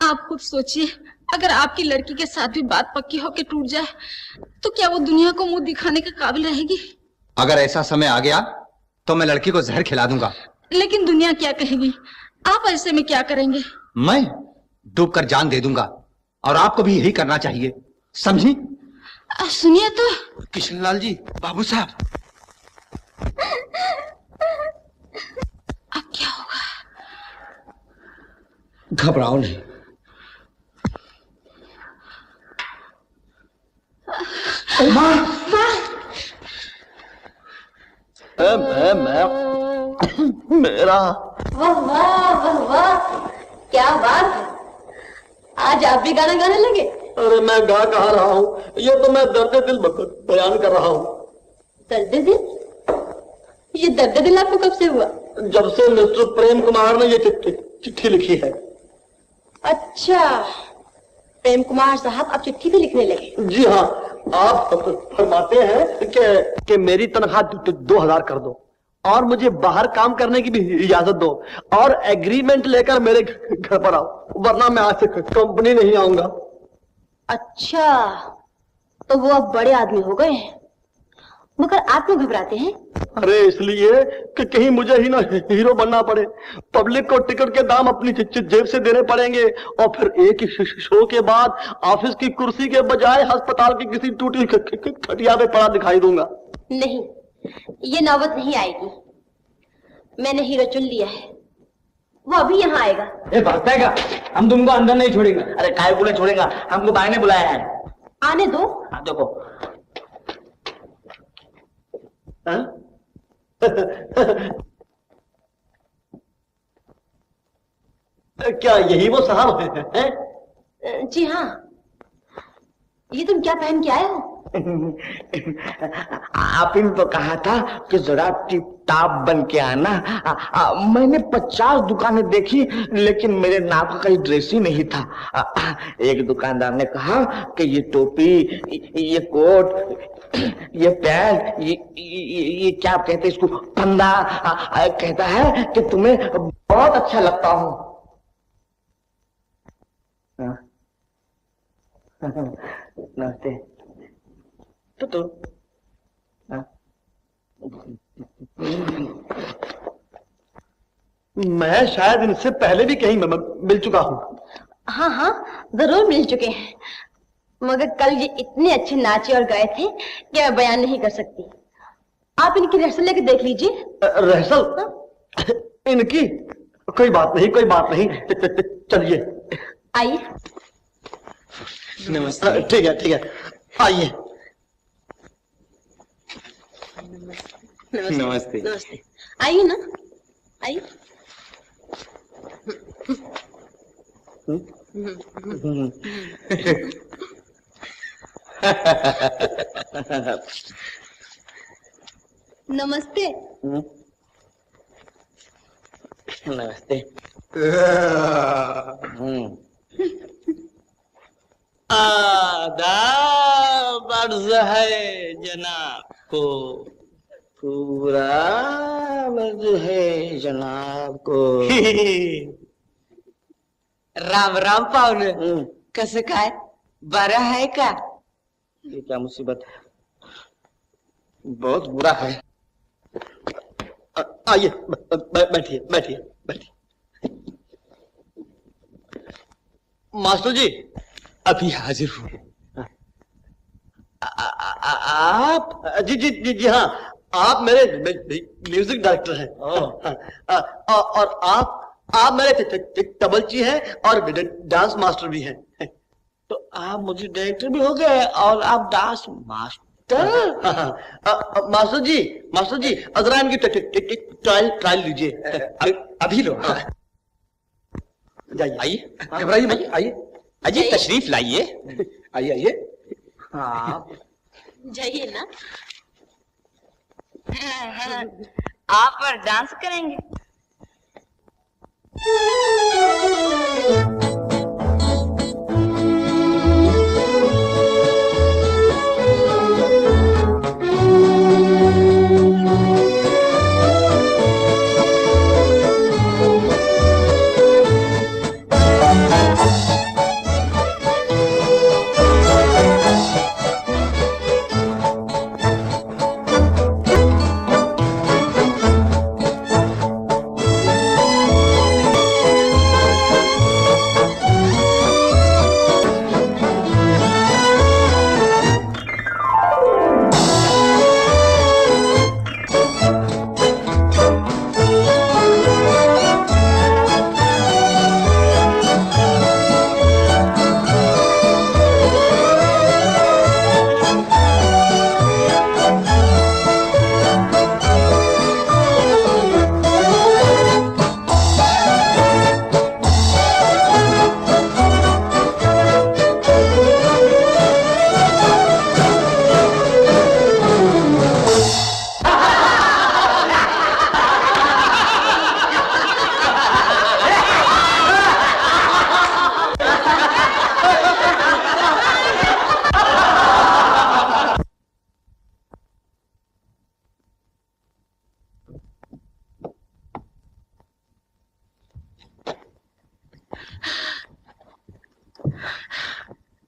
आप खुद सोचिए, अगर आपकी लड़की के साथ भी बात पक्की होकर टूट जाए तो क्या वो दुनिया को मुंह दिखाने के काबिल रहेगी? अगर ऐसा समय आ गया तो मैं लड़की को जहर खिला दूंगा। लेकिन दुनिया क्या कहेगी? आप ऐसे में क्या करेंगे? मैं डूबकर जान दे दूंगा और आपको भी यही करना चाहिए, समझी? सुनिए तो। किशनलाल जी, बाबू साहब। अब क्या होगा? घबराओ नहीं। मेरा वाह वाह वाह वाह, क्या बात है, आज आप भी गाना गाने लगे? अरे मैं गा कहा रहा हूँ, ये तो मैं दर्द दिल बयान कर रहा हूँ। दर्द दिल? ये दर्द दिल आपको कब से हुआ? जब से मिस्टर प्रेम कुमार ने ये चिट्ठी लिखी है। अच्छा, प्रेम कुमार साहब अब चिट्ठी भी लिखने लगे? जी हाँ, आप फरमाते हैं कि मेरी तनख्वाह 2000 कर दो और मुझे बाहर काम करने की भी इजाजत दो और एग्रीमेंट लेकर मेरे घर पर आओ, वरना मैं आज से कंपनी नहीं आऊंगा। अच्छा, तो वो अब बड़े आदमी हो गए हैं, मगर आप क्यों घबराते हैं? अरे इसलिए कि कहीं मुझे ही ना हीरो बनना पड़े। पब्लिक को टिकट के दाम अपनी जेब से देने पड़ेंगे और फिर एक ही शो के बाद ऑफिस की कुर्सी के बजाय अस्पताल की किसी टूटी खटिया पे पड़ा दिखाई दूंगा। नहीं, ये नौबत नहीं आएगी। मैंने हीरो चुन लिया है, वो अभी यहाँ आएगा। भागता है, हम तुमको अंदर नहीं छोड़ेंगे। अरे काय को नहीं छोड़ेगा, हमको बाहर ने बुलाया है। आने दो। देखो क्या यही वो साहब हैं? जी हाँ। ये तुम क्या पहन के आए हो? आप ही ने तो कहा था कि जरा टिप टाप बन के आना। मैंने 50 दुकानें देखी लेकिन मेरे नाप का कोई ड्रेस ही नहीं था। एक दुकानदार ने कहा कि ये टोपी, ये कोट, ये पैंट, ये क्या कहते हैं इसको, फंदा, कहता है कि तुम्हें बहुत अच्छा लगता हूँ। नमस्ते। तो मैं शायद इनसे पहले भी कहीं मिल चुका हूँ। हाँ हाँ जरूर मिल चुके हैं, मगर कल ये इतने अच्छे नाचे और गाए थे कि मैं बयान नहीं कर सकती। आप इनकी रिहर्सल लेके देख लीजिए। रिहर्सल इनकी? कोई बात नहीं, कोई बात नहीं, चलिए आइए। नमस्ते। ठीक है ठीक है, आइए। नमस्ते नमस्ते, आइए ना, आइए। नमस्ते। नमस्ते। आदाब अर्ज़ है जनाब को। पूरा अर्ज़ है जनाब को। राम राम पाहुणे, कसं काय, बरं आहे का? ये क्या मुसीबत है, बहुत बुरा है। आइए बैठिए बैठिए बैठिए। मास्टर जी अभी हाजिर हूँ। आप? जी जी जी जी हाँ, आप मेरे म्यूजिक डायरेक्टर हैं। और आप मेरे तबलची हैं और डांस मास्टर भी हैं। तो आप मुझे डायरेक्टर भी हो गए और आप डांस मास्टर? मास्टर जी अजरा इनकी ट्रायल लीजिए। अभी लो। जाइए, आइए, घबराइए मत, आइए आइए, तशरीफ लाइए, आइए आइए। हाँ जाइए ना। आप पर डांस करेंगे?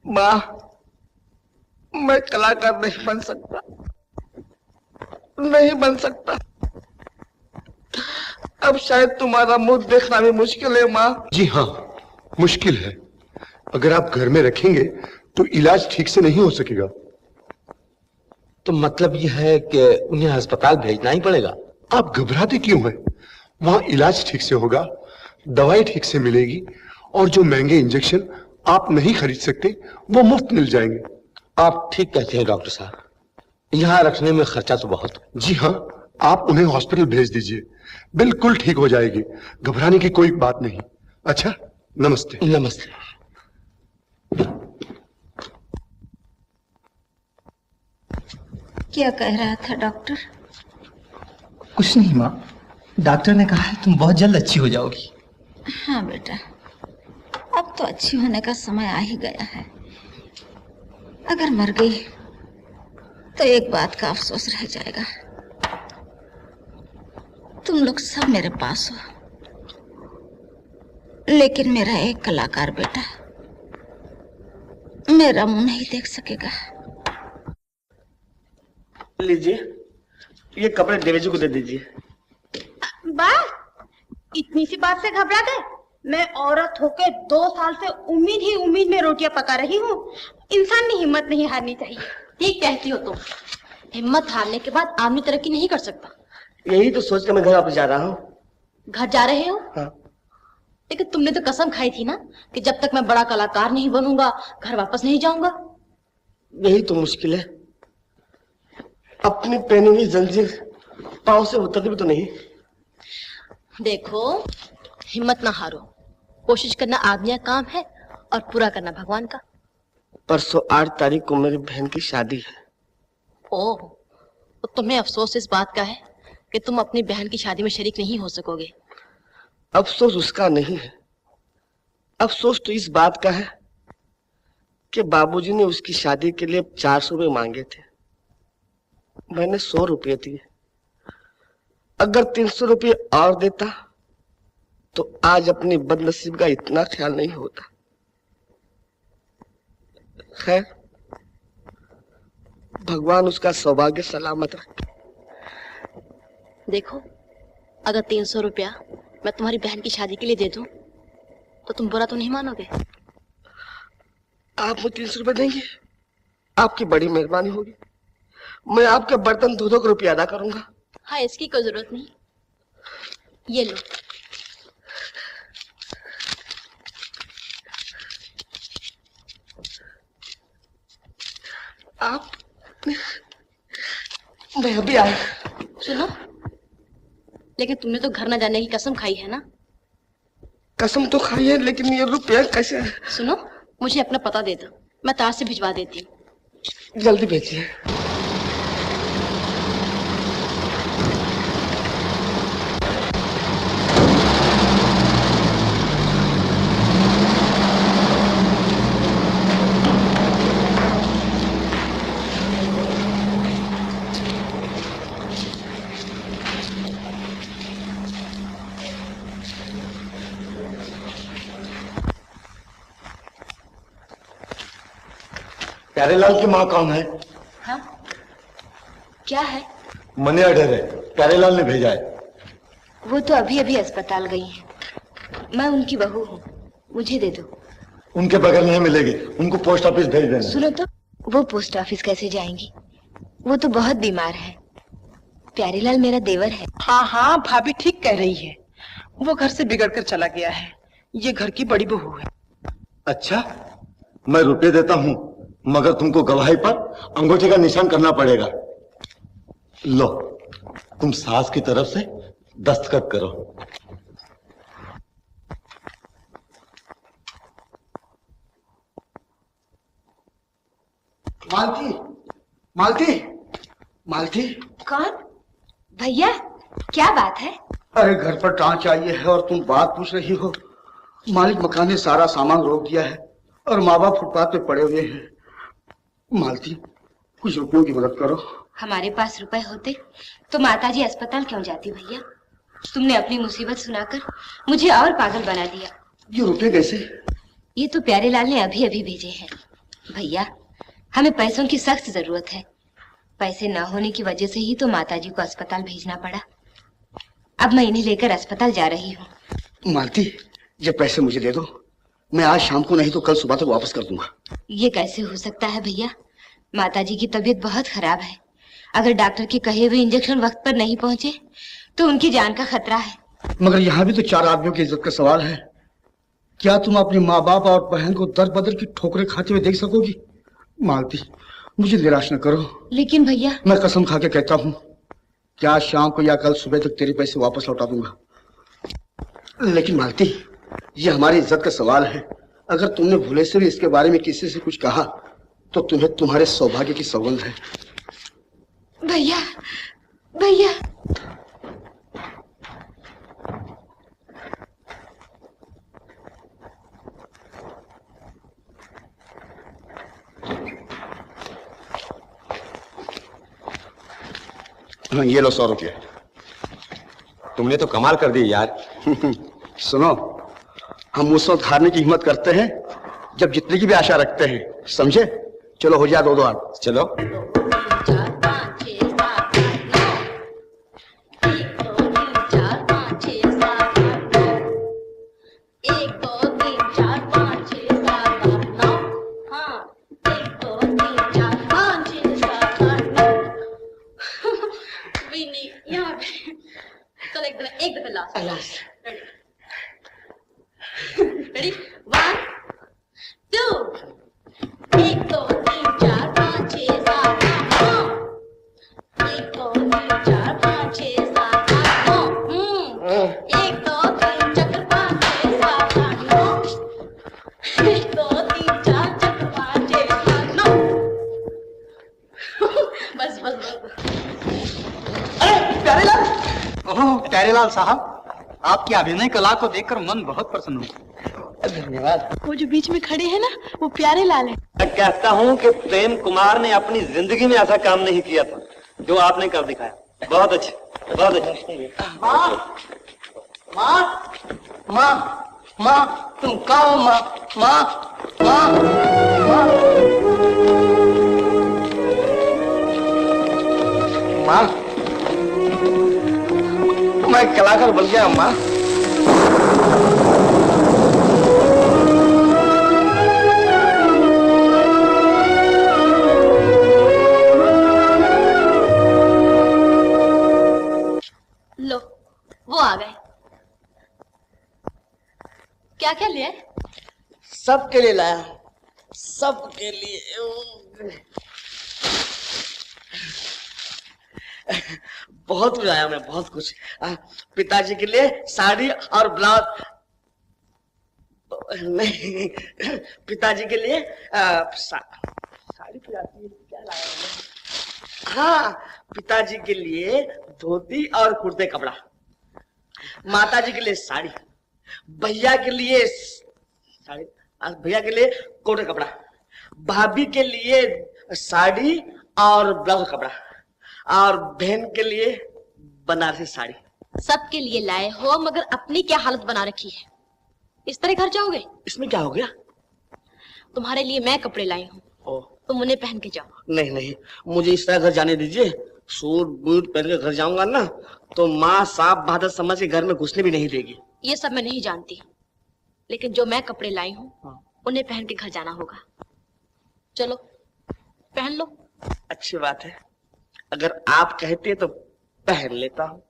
माँ, मैं कलाकार नहीं बन सकता, नहीं बन सकता। अब शायद तुम्हारा मुंह देखना भी मुश्किल है माँ। जी हाँ, मुश्किल है। अगर आप घर में रखेंगे तो इलाज ठीक से नहीं हो सकेगा। तो मतलब यह है कि उन्हें अस्पताल भेजना ही पड़ेगा। आप घबराते क्यों हैं? वहां इलाज ठीक से होगा, दवाई ठीक से मिलेगी और जो महंगे इंजेक्शन आप नहीं खरीद सकते वो मुफ्त मिल जाएंगे। आप ठीक कहते हैं डॉक्टर साहब, यहाँ रखने में खर्चा तो बहुत। जी हाँ, आप उन्हें हॉस्पिटल भेज दीजिए, बिल्कुल ठीक हो जाएगी, घबराने की कोई बात नहीं। अच्छा, नमस्ते। नमस्ते। क्या कह रहा था डॉक्टर? कुछ नहीं माँ, डॉक्टर ने कहा है तुम बहुत जल्द अच्छी हो जाओगी। हाँ बेटा, अब तो अच्छी होने का समय आ ही गया है। अगर मर गई तो एक बात का अफसोस रह जाएगा, तुम लोग सब मेरे पास हो, लेकिन मेरा एक कलाकार बेटा मेरा मुंह नहीं देख सकेगा। लीजिए, ये कपड़े देवेजी को दे दीजिए। बा, इतनी सी बात से घबरा गए? मैं औरत होके 2 साल से उम्मीद में रोटियां पका रही हूँ। इंसान ने हिम्मत नहीं हारनी चाहिए। ठीक कहती हो तुम, हिम्मत हारने के बाद आदमी तरक्की नहीं कर सकता। यही तो सोच कर मैं घर वापस जा रहा हूँ। घर जा रहे हो? हाँ। लेकिन तुमने तो कसम खाई थी ना कि जब तक मैं बड़ा कलाकार नहीं बनूंगा घर वापस नहीं जाऊंगा। यही तो मुश्किल है, अपनी पहनी हुई जंजीर पांव से उतरती भी तो नहीं। देखो, हिम्मत ना हारो, कोशिश करना आदमी का काम है और पूरा करना भगवान का। परसों 8 तारीख को मेरी बहन की शादी है। ओह, तो तुम्हें अफसोस इस बात का है कि तुम अपनी बहन की शादी में शरीक नहीं हो सकोगे। अफसोस उसका नहीं है, अफसोस तो इस बात का है कि बाबूजी ने उसकी शादी के लिए 400 रुपये मांगे थे, मैंने 100 रुपये दिए। अगर 300 रुपये और देता तो आज अपनी बदनसीब का इतना ख्याल नहीं होता। खैर, भगवान उसका सौभाग्य सलामत रखे। देखो, अगर 300 रुपया मैं तुम्हारी बहन की शादी के लिए दे दूं तो तुम बुरा तो नहीं मानोगे? आप मुझे 300 रुपये देंगे? आपकी बड़ी मेहरबानी होगी, मैं आपके बर्तन धो के रुपया अदा करूंगा। हाँ, इसकी कोई जरूरत नहीं, ये लो। आप, मैं अभी आया। सुनो, लेकिन तुमने तो घर न जाने की कसम खाई है ना? कसम तो खाई है, लेकिन ये रुपया कैसे? सुनो, मुझे अपना पता दे दो, मैं तार से भिजवा देती हूँ। जल्दी भेजिए। प्यारेलाल की माँ कौन है? हाँ? क्या है? मनी ऑर्डर है, प्यारेलाल ने भेजा है। वो तो अभी अभी अस्पताल गई है, मैं उनकी बहू हूँ, मुझे दे दो। उनके बगल नहीं मिलेगी, उनको पोस्ट ऑफिस भेज देना। सुनो तो, वो पोस्ट ऑफिस कैसे जाएंगी? वो तो बहुत बीमार है। प्यारेलाल मेरा देवर है। हाँ हाँ, भाभी ठीक कह रही है, वो घर से बिगड़ कर चला गया है, ये घर की बड़ी बहू है। अच्छा, मैं रुपए देता हूँ, मगर तुमको गवाही पर अंगूठे का निशान करना पड़ेगा। लो, तुम सास की तरफ से दस्तखत करो। मालती, मालती, मालती। कौन? भैया, क्या बात है? अरे घर पर टांच आई है और तुम बात पूछ रही हो। मालिक मकान ने सारा सामान रोक दिया है और माँ बाप फुटपाथ पे पड़े हुए हैं। मालती, कुछ रुपयों की मदद करो। हमारे पास रुपए होते तो माताजी अस्पताल क्यों जाती भैया? तुमने अपनी मुसीबत सुनाकर मुझे और पागल बना दिया। ये रुपये कैसे? ये तो प्यारेलाल ने अभी अभी भेजे हैं। भैया, हमें पैसों की सख्त जरूरत है। पैसे न होने की वजह से ही तो माताजी को अस्पताल भेजना पड़ा। अब मैं इन्हें लेकर अस्पताल जा रही हूँ। मालती, ये पैसे मुझे दे दो, मैं आज शाम को नहीं तो कल सुबह तक वापस कर दूंगा। ये कैसे हो सकता है भैया? माताजी की तबीयत बहुत खराब है। अगर डॉक्टर के कहे हुए इंजेक्शन वक्त पर नहीं पहुंचे तो उनकी जान का खतरा है। मगर यहाँ भी तो 4 आदमियों की इज्जत का सवाल है। क्या तुम अपने माँ बाप और बहन को दर बदर की ठोकरें खाते हुए देख सकोगी? मालती, मुझे निराश न करो। लेकिन भैया, मैं कसम खा के कहता हूँ कि आज शाम को या कल सुबह तक तेरे पैसे वापस लौटा दूंगा। लेकिन मालती, ये हमारी इज्जत का सवाल है। अगर तुमने भूले से भी इसके बारे में किसी से कुछ कहा तो तुम्हें तुम्हारे सौभाग्य की सौगंध है। भैया भैया ये लो 100 रुपये। तुमने तो कमाल कर दी यार। सुनो, हम उस वक्त हारने की हिम्मत करते हैं जब जीतने की भी आशा रखते हैं, समझे? चलो हो जाए 2-2 8। चलो। एक दफे लास्ट। रेडी 1 2 1 2 3 4 5 6 7 8 1 2 3 4 5 6 7 8 9 1 2 3 चक्कर 5 6 7 8 9 1 2 3 4 चक्कर 5 6 7 9 बस बस बस। अरे प्यारेलाल, ओह प्यारेलाल साहब, आपकी अभिनय कला को देखकर मन बहुत प्रसन्न हुआ। धन्यवाद। वो जो बीच में खड़े हैं ना, वो प्यारेलाल है। मैं कहता हूँ कि प्रेम कुमार ने अपनी जिंदगी में ऐसा काम नहीं किया था जो आपने कर दिखाया। बहुत अच्छा, बहुत अच्छा। माँ माँ माँ माँ तुम कहाँ हो? माँ माँ माँ माँ मैं कलाकार बन गया माँ। लो वो आ गए। क्या क्या लिया? सबके लिए लाया, सबके लिए। बहुत कुछ आया, मैं बहुत कुछ। पिताजी के लिए साड़ी और ब्लाउज, नहीं पिताजी के लिए साड़ी क्या लाया? हाँ, पिताजी के लिए धोती और कुर्ते कपड़ा, माताजी के लिए साड़ी, भैया के लिए साड़ी, भैया के लिए कोटे कपड़ा, भाभी के लिए साड़ी और ब्लाउज कपड़ा, और बहन के लिए बनारसी साड़ी। सबके लिए लाए हो, मगर अपनी क्या हालत बना रखी है? इस तरह घर जाओगे? इसमें क्या हो गया? तुम्हारे लिए मैं कपड़े लाई हूँ, तुम उन्हें पहन के जाओ। नहीं नहीं, मुझे इस तरह घर जाने दीजिए। सूट बूट पहन के घर जाऊंगा ना तो माँ साफ बहादुर समझ के घर में घुसने भी नहीं देगी। ये सब मैं नहीं जानती, लेकिन जो मैं कपड़े लाई हूँ उन्हें पहन के घर जाना होगा। चलो पहन लो। अच्छी बात है, अगर आप कहते तो पहन लेता हूँ।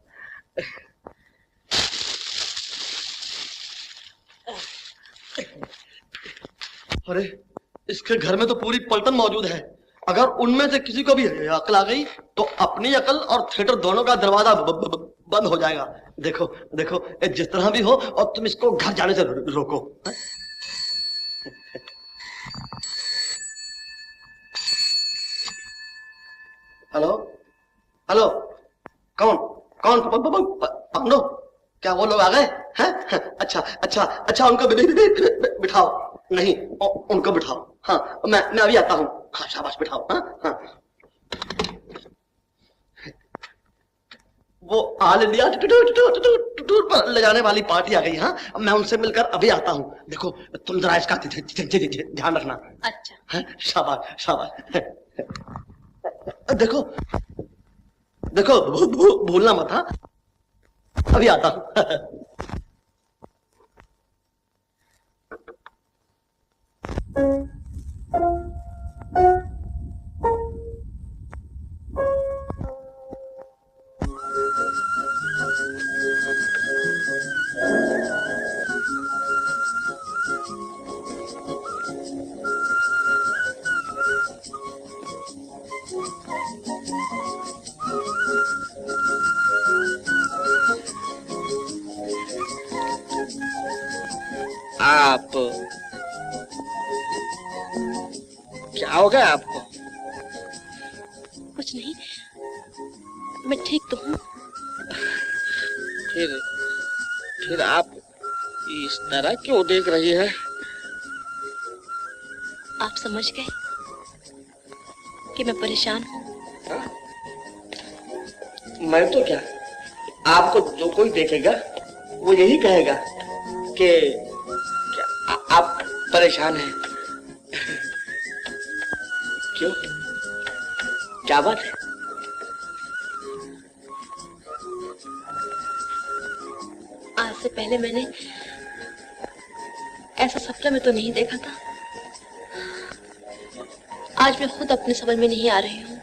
अरे इसके घर में तो पूरी पलटन मौजूद है। अगर उनमें से किसी को भी अकल आ गई तो अपनी अकल और थिएटर दोनों का दरवाजा बंद हो जाएगा। देखो देखो, जिस तरह भी हो, और तुम इसको घर जाने से रोको। हेलो हेलो, कौन कौन? पांडो, क्या वो लोग आ गए हैं? अच्छा अच्छा अच्छा, उनको बिठाओ। नहीं, उनको बिठाओ। हाँ, मैं अभी आता हूँ। हाँ शाबाश, बिठाओ। हाँ हाँ, वो ऑल इंडिया टूर पर ले जाने वाली पार्टी आ गई। हाँ, मैं उनसे मिलकर अभी आता हूँ। देखो तुम जरा इसका ध्यान रखना। अच्छा। शाबाश शाबाश। देखो देखो, भूलना मत। हाँ, अभी आता हूँ। आप क्या हो गया आपको? कुछ नहीं, मैं ठीक तो हूँ। फिर आप इस तरह क्यों देख रही है? आप समझ गए कि मैं परेशान हूँ। मैं तो क्या, आपको जो कोई देखेगा वो यही कहेगा कि आप परेशान हैं। क्यों, क्या बात है? आज से पहले मैंने ऐसा सपना में तो नहीं देखा था। आज मैं खुद अपने समझ में नहीं आ रही हूँ।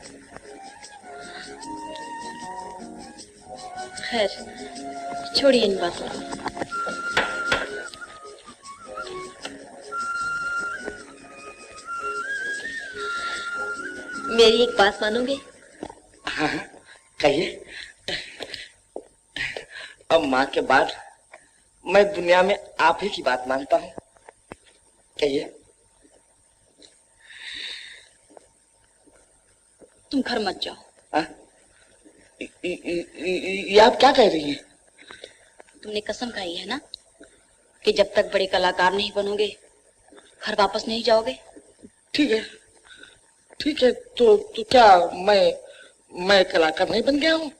खैर, छोड़िए इन बातों को। मेरी एक बात मानोगे? हाँ, कहिए। अब माँ के बाद मैं दुनिया में आप ही की बात मानता हूँ। कहिए। तुम घर मत जाओ। हाँ? ये आप क्या कह रही हैं? तुमने कसम खाई है ना कि जब तक बड़े कलाकार नहीं बनोगे घर वापस नहीं जाओगे। ठीक है, ठीक है। तो क्या मैं कलाकार नहीं बन गया हूँ?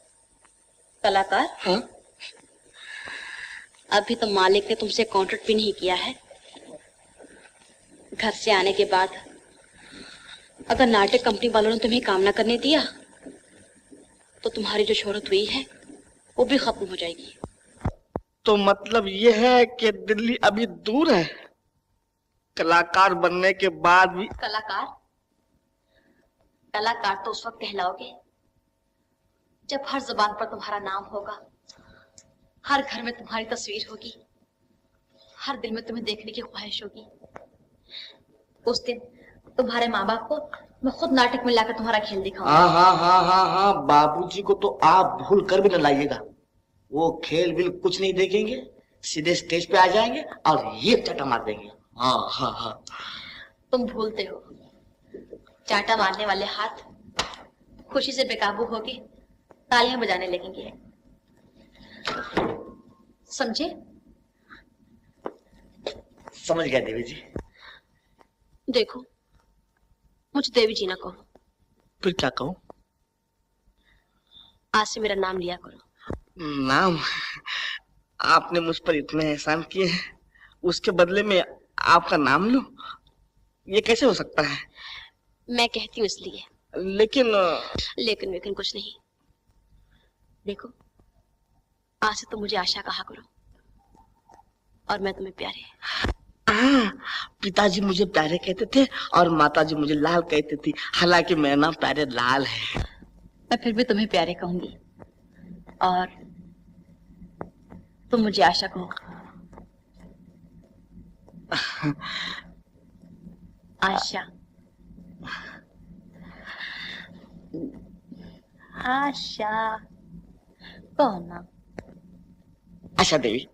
कलाकार? हाँ। अभी तो मालिक ने तुमसे कॉन्ट्रैक्ट भी नहीं किया है। घर से आने के बाद अगर नाटक कंपनी वालों ने तुम्हें काम ना करने दिया तो तुम्हारी जो शोहरत हुई है वो भी खत्म हो जाएगी। तो मतलब ये है कि दिल्ली अभी दूर है? कलाकार बनने के बाद भी? कलाकार तो उस वक्त कहलाओगे जब हर जुबान पर तुम्हारा नाम होगा, हर घर में तुम्हारी तस्वीर होगी, हर दिल में तुम्हें देखने की ख्वाहिश होगी। उस दिन तुम्हारे माँ बाप को मैं खुद नाटक में लाकर तुम्हारा खेल दिखाऊंगा। हाँ, बाबूजी को तो आप भूल कर भी न लाइएगा। वो खेल बिल कुछ नहीं देखेंगे, सीधे स्टेज पे आ जाएंगे और ये चाटा मार देंगे। हाँ। तुम भूलते हो, चाटा मारने वाले हाथ खुशी से बेकाबू होके तालियां बजाने लगेंगे। समझे? समझ गया देवी जी। देखो, मुझे देवी जी ना कहो। फिर क्या कहूँ? आज से मेरा नाम लिया करो। नाम? आपने मुझ पर इतने एहसान किए हैं, उसके बदले में आपका नाम लूं? ये कैसे हो सकता है? मैं कहती हूँ इसलिए। लेकिन कुछ नहीं। देखो, आज से तुम मुझे आशा कहा करो और मैं तुम्हें प्यारे। पिताजी मुझे प्यारे कहते थे और माताजी मुझे लाल कहती थी। हालांकि मेरा नाम प्यारे लाल है। मैं फिर भी तुम्हें प्यारे कहूंगी और तुम मुझे आशा कहो। आशा, आशा कौन नाम? आशा देवी।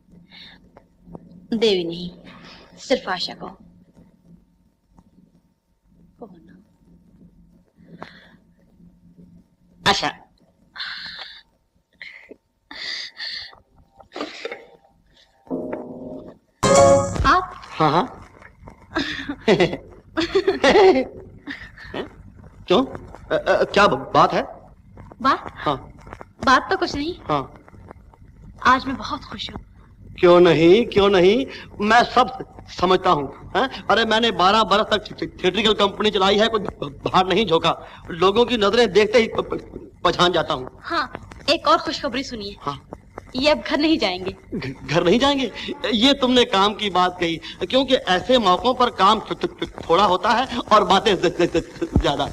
देवी नहीं, सिर्फ आशा कहो। कौन नाम? आशा। आप? हाँ। क्यों? क्या बात है? बात? हाँ। बात तो कुछ नहीं। हाँ। आज मैं बहुत खुश हूँ। क्यों नहीं, मैं सब समझता हूँ। अरे मैंने 12 बरस तक थिएट्रिकल कंपनी चलाई है, कोई बाहर नहीं झोंका। लोगों की नजरें देखते ही पहचान जाता हूँ। हाँ, एक और खुशखबरी सुनिए। हाँ। ये अब घर नहीं जाएंगे। घर नहीं जाएंगे? ये तुमने काम की बात कही, क्योंकि ऐसे मौकों पर काम थोड़ा होता है और बातें ज्यादा।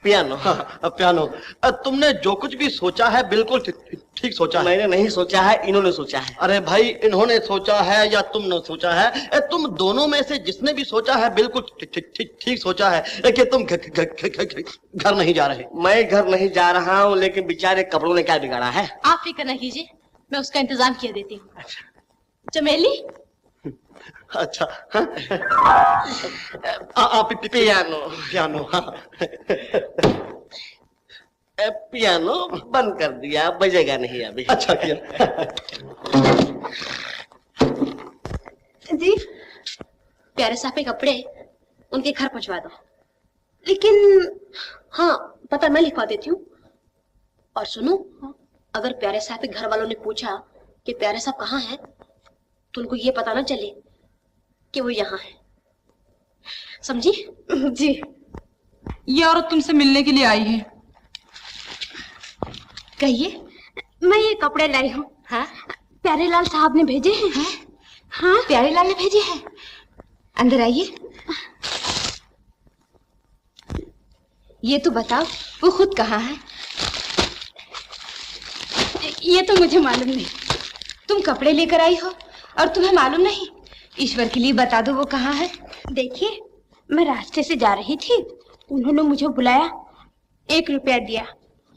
पियानो। पियानो। तुमने जो कुछ भी सोचा है बिल्कुल ठीक सोचा है। मैंने नहीं सोचा है, इन्होंने सोचा है। अरे भाई, इन्होंने सोचा है या तुमने सोचा है? तुम दोनों में से जिसने भी सोचा है बिल्कुल ठीक सोचा है कि तुम घर नहीं जा रहे। मैं घर नहीं जा रहा हूँ, लेकिन बेचारे कपड़ों ने क्या बिगाड़ा है? आप फिक्र न कीजिए, मैं उसका इंतजाम किया देती हूँ। चमेली, अच्छा पियानो पियानो पियानो बंद कर दिया, बजेगा नहीं अभी। अच्छा किया। जी प्यारे साहब के कपड़े उनके घर पहुंचवा दो। लेकिन हाँ पता मैं लिखवा देती हूँ। और सुनो, अगर प्यारे साहब के घर वालों ने पूछा कि प्यारे साहब कहाँ हैं, तो उनको ये पता ना चले कि वो यहाँ है। समझी? जी। ये औरत तुमसे मिलने के लिए आई है। कहिए। मैं ये कपड़े लाई हूँ। हाँ प्यारे लाल साहब ने भेजे हैं। हाँ प्यारे लाल ने भेजे हैं। अंदर आइए। ये तो बताओ वो खुद कहाँ है? ये तो मुझे मालूम नहीं। तुम कपड़े लेकर आई हो और तुम्हें मालूम नहीं? ईश्वर के लिए बता दो वो कहाँ है। देखिए मैं रास्ते से जा रही थी, उन्होंने मुझे बुलाया, 1 रुपया दिया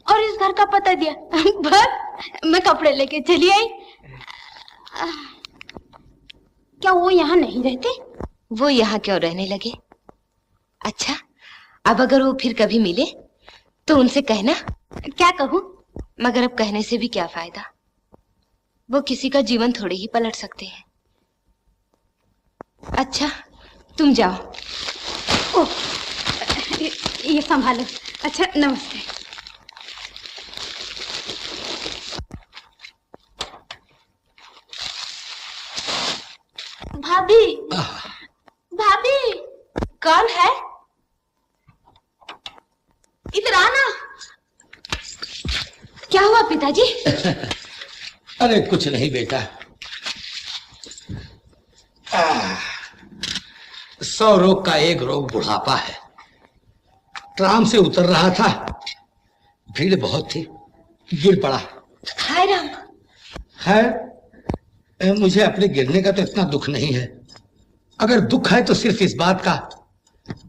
और इस घर का पता दिया। बस मैं कपड़े लेके चली आई। क्या वो यहाँ नहीं रहते? वो यहाँ क्यों रहने लगे? अच्छा अब अगर वो फिर कभी मिले तो उनसे कहना। क्या कहूँ? मगर अब कहने से भी क्या फायदा, वो किसी का जीवन थोड़े ही पलट सकते हैं। अच्छा तुम जाओ। ओह, ये संभालो। अच्छा नमस्ते। भाभी भाभी कौन है? इधर आना। क्या हुआ पिताजी? अरे कुछ नहीं बेटा, 100 रोग का एक रोग बुढ़ापा है। ट्राम से उतर रहा था, भीड़ बहुत थी, गिर पड़ा। हाय राम। खैर मुझे अपने गिरने का तो इतना दुख नहीं है। अगर दुख है तो सिर्फ इस बात का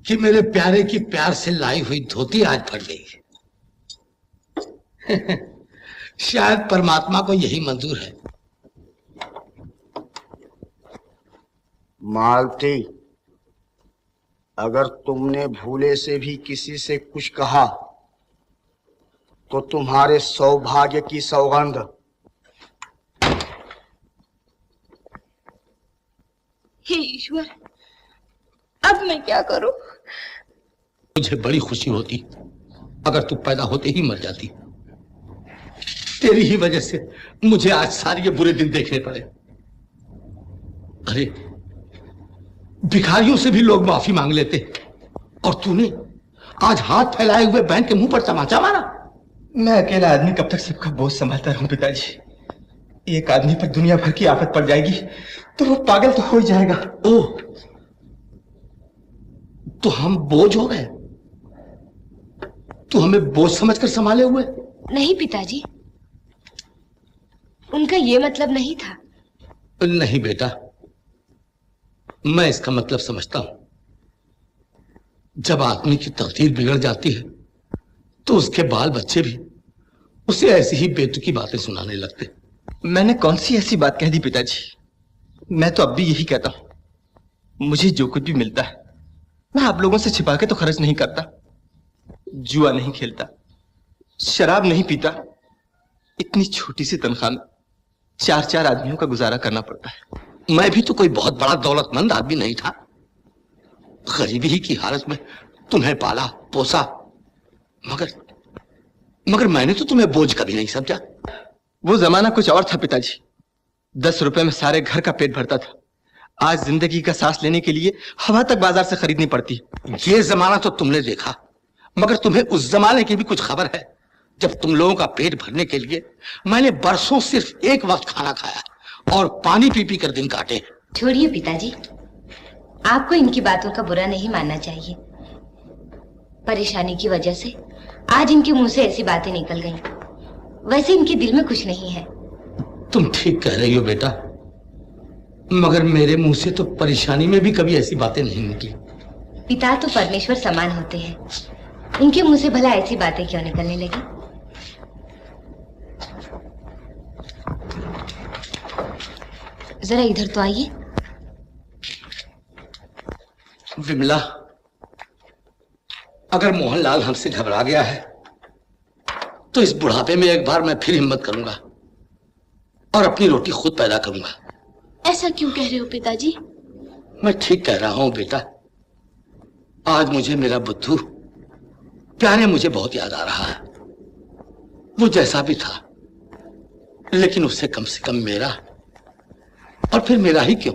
कि मेरे प्यारे की प्यार से लाई हुई धोती आज फट गई। शायद परमात्मा को यही मंजूर है। मालती, अगर तुमने भूले से भी किसी से कुछ कहा तो तुम्हारे सौभाग्य की सौगंध। हे ईश्वर, अब मैं क्या करूं? मुझे बड़ी खुशी होती अगर तू पैदा होते ही मर जाती। तेरी ही वजह से मुझे आज सारे ये बुरे दिन देखने पड़े। अरे भिखारियों से भी लोग माफी मांग लेते और तूने आज हाथ फैलाए हुए बहन के मुंह पर तमाचा मारा। मैं अकेला आदमी कब तक सबका बोझ संभालता रहूं पिताजी। एक आदमी पर दुनिया भर की आफत पड़ जाएगी तो वो पागल तो हो ही जाएगा। ओह, तो हम बोझ हो गए? तू हमें बोझ समझकर संभाले हुए? नहीं पिताजी, उनका ये मतलब नहीं था। नहीं बेटा, मैं इसका मतलब समझता हूं। जब आदमी की तकदीर बिगड़ जाती है तो उसके बाल बच्चे भी उसे ऐसी ही बेतुकी बातें सुनाने लगते। मैंने कौन सी ऐसी बात कह दी पिताजी? मैं तो अब भी यही कहता हूं, मुझे जो कुछ भी मिलता है मैं आप लोगों से छिपा के तो खर्च नहीं करता। जुआ नहीं खेलता, शराब नहीं पीता। इतनी छोटी सी तनख्वाह में 4-4 आदमियों का गुजारा करना पड़ता है। मैं भी तो कोई बहुत बड़ा दौलतमंद आदमी नहीं था। गरीबी ही की हालत में तुम्हें पाला पोसा, मगर मैंने तो तुम्हें बोझ कभी नहीं समझा। वो जमाना कुछ और था पिताजी। 10 रुपए में सारे घर का पेट भरता था। आज जिंदगी का सांस लेने के लिए हवा तक बाजार से खरीदनी पड़ती। ये जमाना तो तुमने देखा, मगर तुम्हें उस जमाने की भी कुछ खबर है जब तुम लोगों का पेट भरने के लिए मैंने बरसों सिर्फ एक वक्त खाना खाया और पानी पी पी कर दिन काटे। छोड़िए पिताजी, आपको इनकी बातों का बुरा नहीं मानना चाहिए। परेशानी की वजह से आज इनके मुंह से ऐसी बातें निकल गईं। वैसे इनके दिल में कुछ नहीं है। तुम ठीक कह रही हो बेटा, मगर मेरे मुंह से तो परेशानी में भी कभी ऐसी बातें नहीं निकली। पिता तो परमेश्वर समान होते हैं, उनके मुंह से भला ऐसी बातें क्यों निकलने लगी? जरा इधर तो आइए। विमला, अगर मोहनलाल हमसे घबरा गया है तो इस बुढ़ापे में एक बार मैं फिर हिम्मत करूंगा और अपनी रोटी खुद पैदा करूंगा। ऐसा क्यों कह रहे हो पिताजी? मैं ठीक कह रहा हूं बेटा। आज मुझे मेरा बुद्धू प्यारे मुझे बहुत याद आ रहा है। वो जैसा भी था, लेकिन उससे कम से कम मेरा, और फिर मेरा ही क्यों,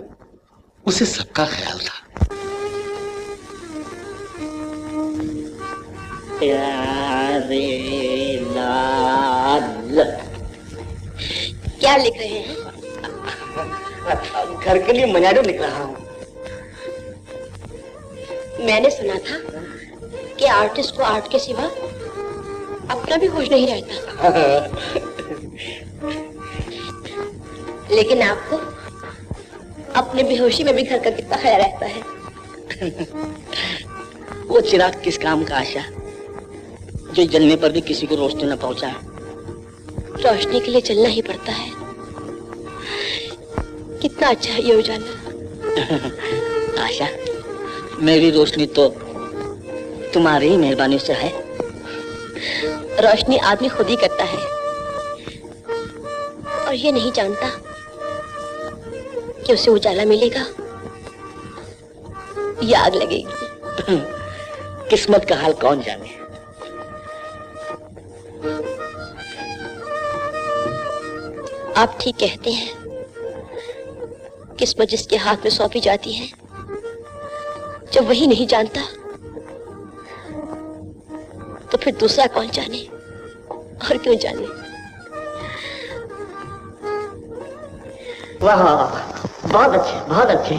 उसे सबका ख्याल था। प्यारे लाल, क्या लिख रहे हैं? घर के लिए मनाडो लिख रहा हूँ। मैंने सुना था कि आर्टिस्ट को आर्ट के सिवा अपना भी होश नहीं रहता। लेकिन आपको अपने बेहोशी में भी घर का कितना ख्याल रहता है। वो चिराग किस काम का आशा, जो जलने पर भी किसी को रोशनी न पहुंचा। रोशनी के लिए चलना ही पड़ता है। कितना अच्छा है ये उजाला। आशा, मेरी रोशनी तो तुम्हारी ही मेहरबानी से है। रोशनी आदमी खुद ही करता है और ये नहीं जानता कि उसे उजाला मिलेगा या आग लगेगी। किस्मत का हाल कौन जाने। आप ठीक कहते हैं। किस्मत जिसके हाथ में सौंपी जाती है, जब वही नहीं जानता तो फिर दूसरा कौन जाने और क्यों जाने। वाह, बहुत अच्छे, बहुत अच्छे।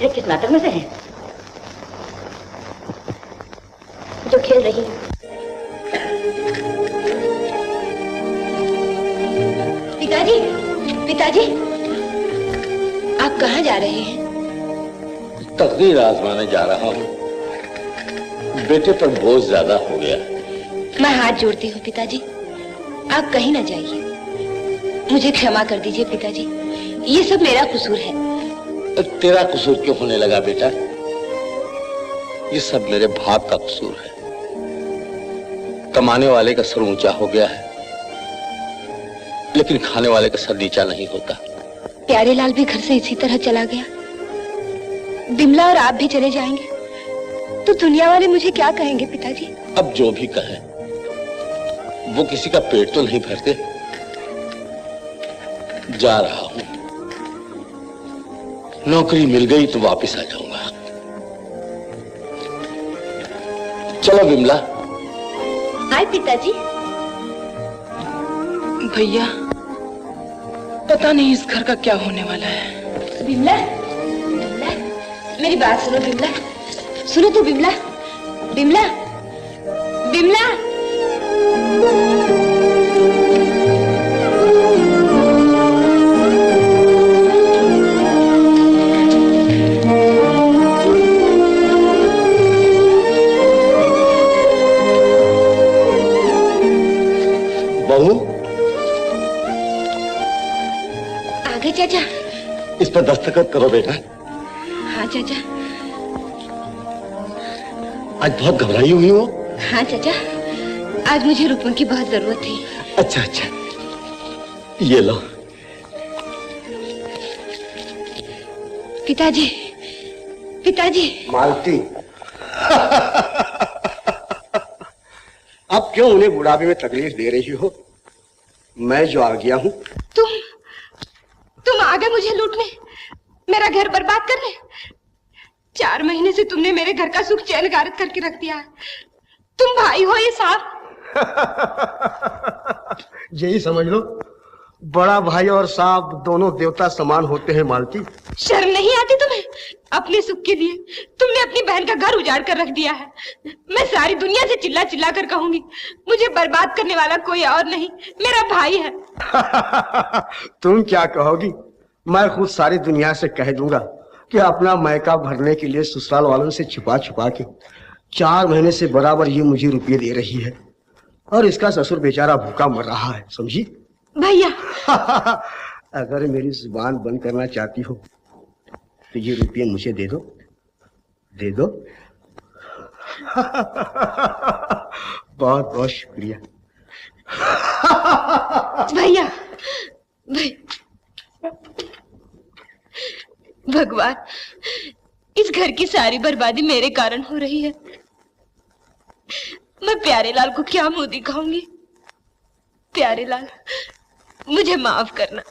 ये किस नाटक में से है? जो खेल रही है। पिताजी, पिताजी, आप कहाँ जा रहे हैं? तकदीर आजमाने जा रहा हूँ। बेटे पर बोझ ज्यादा हो गया। मैं हाथ जोड़ती हूँ पिताजी, आप कहीं ना जाइए। मुझे क्षमा कर दीजिए पिताजी, ये सब मेरा कसूर है। तेरा कसूर क्यों होने लगा बेटा? ये सब मेरे भाग का कसूर है। कमाने वाले का सर ऊंचा हो गया है, लेकिन खाने वाले का सर नीचा नहीं होता। प्यारेलाल भी घर से इसी तरह चला गया, बिमला और आप भी चले जाएंगे तो दुनिया वाले मुझे क्या कहेंगे पिताजी? अब जो भी कहें, वो किसी का पेट तो नहीं भरते। जा रहा हूं, नौकरी मिल गई तो वापस आ जाऊंगा। चलो विमला। आए पिताजी। भैया, पता नहीं इस घर का क्या होने वाला है। बिमला, बिमला, मेरी बात सुनो बिमला, सुनो तो बिमला, बिमला, बिमला। बहू, आ गए चाचा। इस पर दस्तखत करो बेटा। हाँ चाचा। आज बहुत घबराई हुई हो। हाँ चाचा, आज मुझे रुपयों की बहुत जरूरत थी। अच्छा अच्छा, ये लो। पिताजी, पिताजी। मालती, अब क्यों उन्हें बुढ़ापे में तकलीफ दे रही हो? मैं जो आ गया हूँ। तुम आ गए मुझे लूटने, मेरा घर बर्बाद करने। 4 महीने से तुमने मेरे घर का सुख चैन गारत करके रख दिया है। तुम भाई हो ये साहब। यही समझ लो, बड़ा भाई और साहब दोनों देवता समान होते हैं। मालती, शर्म नहीं आती तुम्हें? अपने सुख के लिए तुमने अपनी बहन का घर उजाड़ कर रख दिया है। मैं सारी दुनिया से चिल्ला चिल्ला कर कहूंगी, मुझे बर्बाद करने वाला कोई और नहीं, मेरा भाई है। तुम क्या कहोगी? मैं खुद सारी दुनिया से कह दूंगा कि अपना मैका भरने के लिए ससुराल वालों से छुपा छुपा के 4 महीने से बराबर ये मुझे रुपये दे रही है, और इसका ससुर बेचारा भूखा मर रहा है। समझी भैया? अगर मेरी जुबान बंद करना चाहती हो तो ये रुपये मुझे दे दो, दे दो। बहुत बहुत शुक्रिया। भैया, भगवान, इस घर की सारी बर्बादी मेरे कारण हो रही है। मैं प्यारे लाल को क्या मुंह दिखाऊंगी? प्यारे लाल, मुझे माफ करना।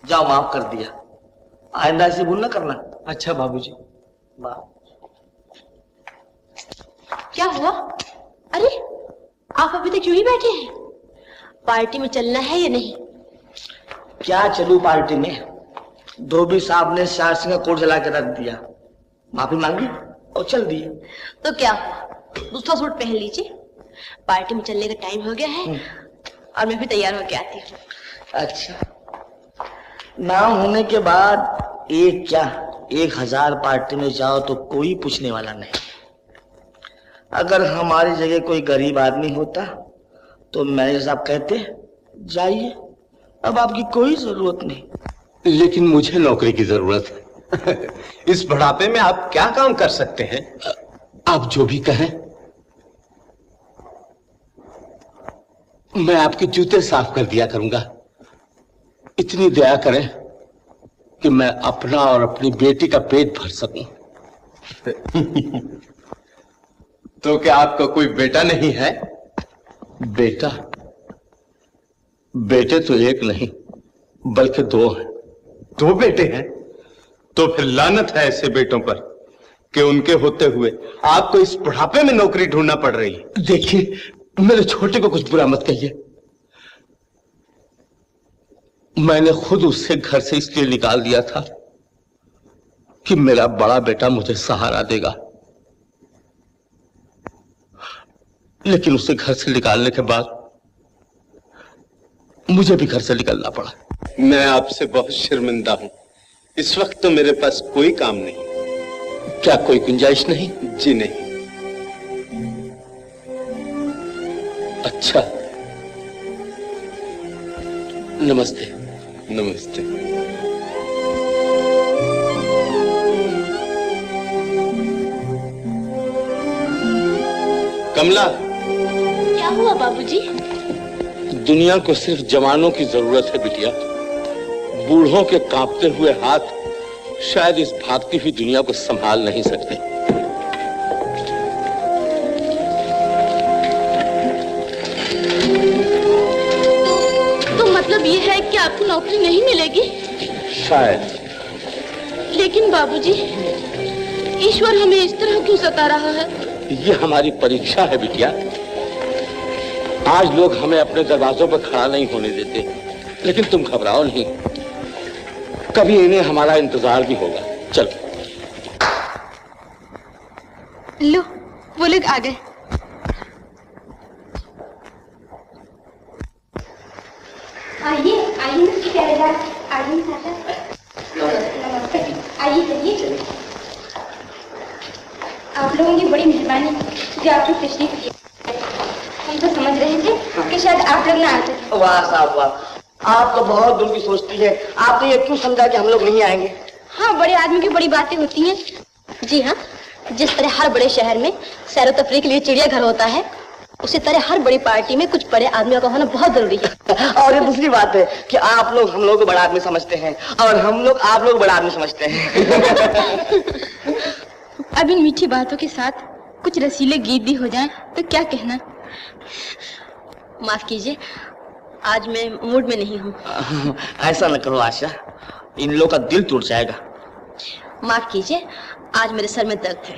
जाओ, माफ कर दिया, आइंदा ऐसी भूल ना करना। अच्छा बाबूजी। क्या हुआ? अरे आप अभी तक यूं ही बैठे हैं? पार्टी में चलना है या नहीं? क्या चलूं पार्टी में? धोबी साहब ने शार सिंह का कोट जला के रख दिया, माफी मांगी और चल दिए। तो क्या हुआ, दूसरा सूट पहन लीजिए, पार्टी में चलने का टाइम हो गया है और मैं भी तैयार होके आती हूँ। अच्छा, नाम होने के बाद एक क्या 1000 पार्टी में जाओ तो कोई पूछने वाला नहीं। अगर हमारी जगह कोई गरीब आदमी होता तो मैनेजर साहब कहते जाइए, अब आपकी कोई जरूरत नहीं। लेकिन मुझे नौकरी की जरूरत है। इस बुढ़ापे में आप क्या काम कर सकते हैं? आप जो भी कहें। मैं आपके जूते साफ कर दिया करूंगा। इतनी दया करें कि मैं अपना और अपनी बेटी का पेट भर सकूं। तो क्या आपका कोई बेटा नहीं है? बेटा? बेटे तो एक नहीं बल्कि 2 हैं। 2 बेटे हैं? तो फिर लानत है ऐसे बेटों पर कि उनके होते हुए आपको इस बुढ़ापे में नौकरी ढूंढना पड़ रही है। देखिए, मेरे छोटे को कुछ बुरा मत कहिए। मैंने खुद उससे घर से इसलिए निकाल दिया था कि मेरा बड़ा बेटा मुझे सहारा देगा, लेकिन उसे घर से निकालने के बाद मुझे भी घर से निकलना पड़ा। मैं आपसे बहुत शर्मिंदा हूं। इस वक्त तो मेरे पास कोई काम नहीं। क्या कोई गुंजाइश नहीं? जी नहीं। अच्छा, नमस्ते। नमस्ते। कमला। क्या हुआ बाबूजी? दुनिया को सिर्फ जवानों की जरूरत है बिटिया। बूढ़ों के कांपते हुए हाथ शायद इस भागती हुई दुनिया को संभाल नहीं सकते। तो मतलब ये है कि आपको नौकरी नहीं मिलेगी? शायद। लेकिन बाबूजी, ईश्वर हमें इस तरह क्यों सता रहा है? ये हमारी परीक्षा है बिटिया। आज लोग हमें अपने दरवाजों पर खड़ा नहीं होने देते, लेकिन तुम घबराओ नहीं, कभी इन्हें हमारा इंतजार भी होगा। चलो। लो, वो लोग आ गए। आइए आइए मिस्टर प्यारेलाल, आइए साशा। नमस्ते। आइए चलिए। आप लोगों की बड़ी मेहरबानी जो आपने तशरीफ की। हम तो समझ रहे थे कि शायद आप लोग ना आते। वाह साहब वाह, आप तो बहुत दूर की सोचती है। आप तो ये क्यों समझा कि हम लोग नहीं आएंगे? हाँ, बड़े आदमी की बड़ी बातें होती हैं। जी हाँ, जिस तरह हर बड़े शहर में सैर तफरीह के लिए चिड़ियाघर होता है, उसी तरह हर बड़ी पार्टी में कुछ बड़े आदमियों का होना बहुत जरूरी है। और ये दूसरी बात है कि आप लोग हम लोग को बड़ा आदमी समझते हैं और हम लोग आप लोग बड़ा आदमी समझते हैं। अब इन मीठी बातों के साथ कुछ रसीले गीत भी हो जाएं तो क्या कहना? माफ कीजिए, आज मैं मूड में नहीं हूँ। ऐसा न करो आशा, इन लोगों का दिल टूट जाएगा। माफ कीजिए, आज मेरे सर में दर्द है।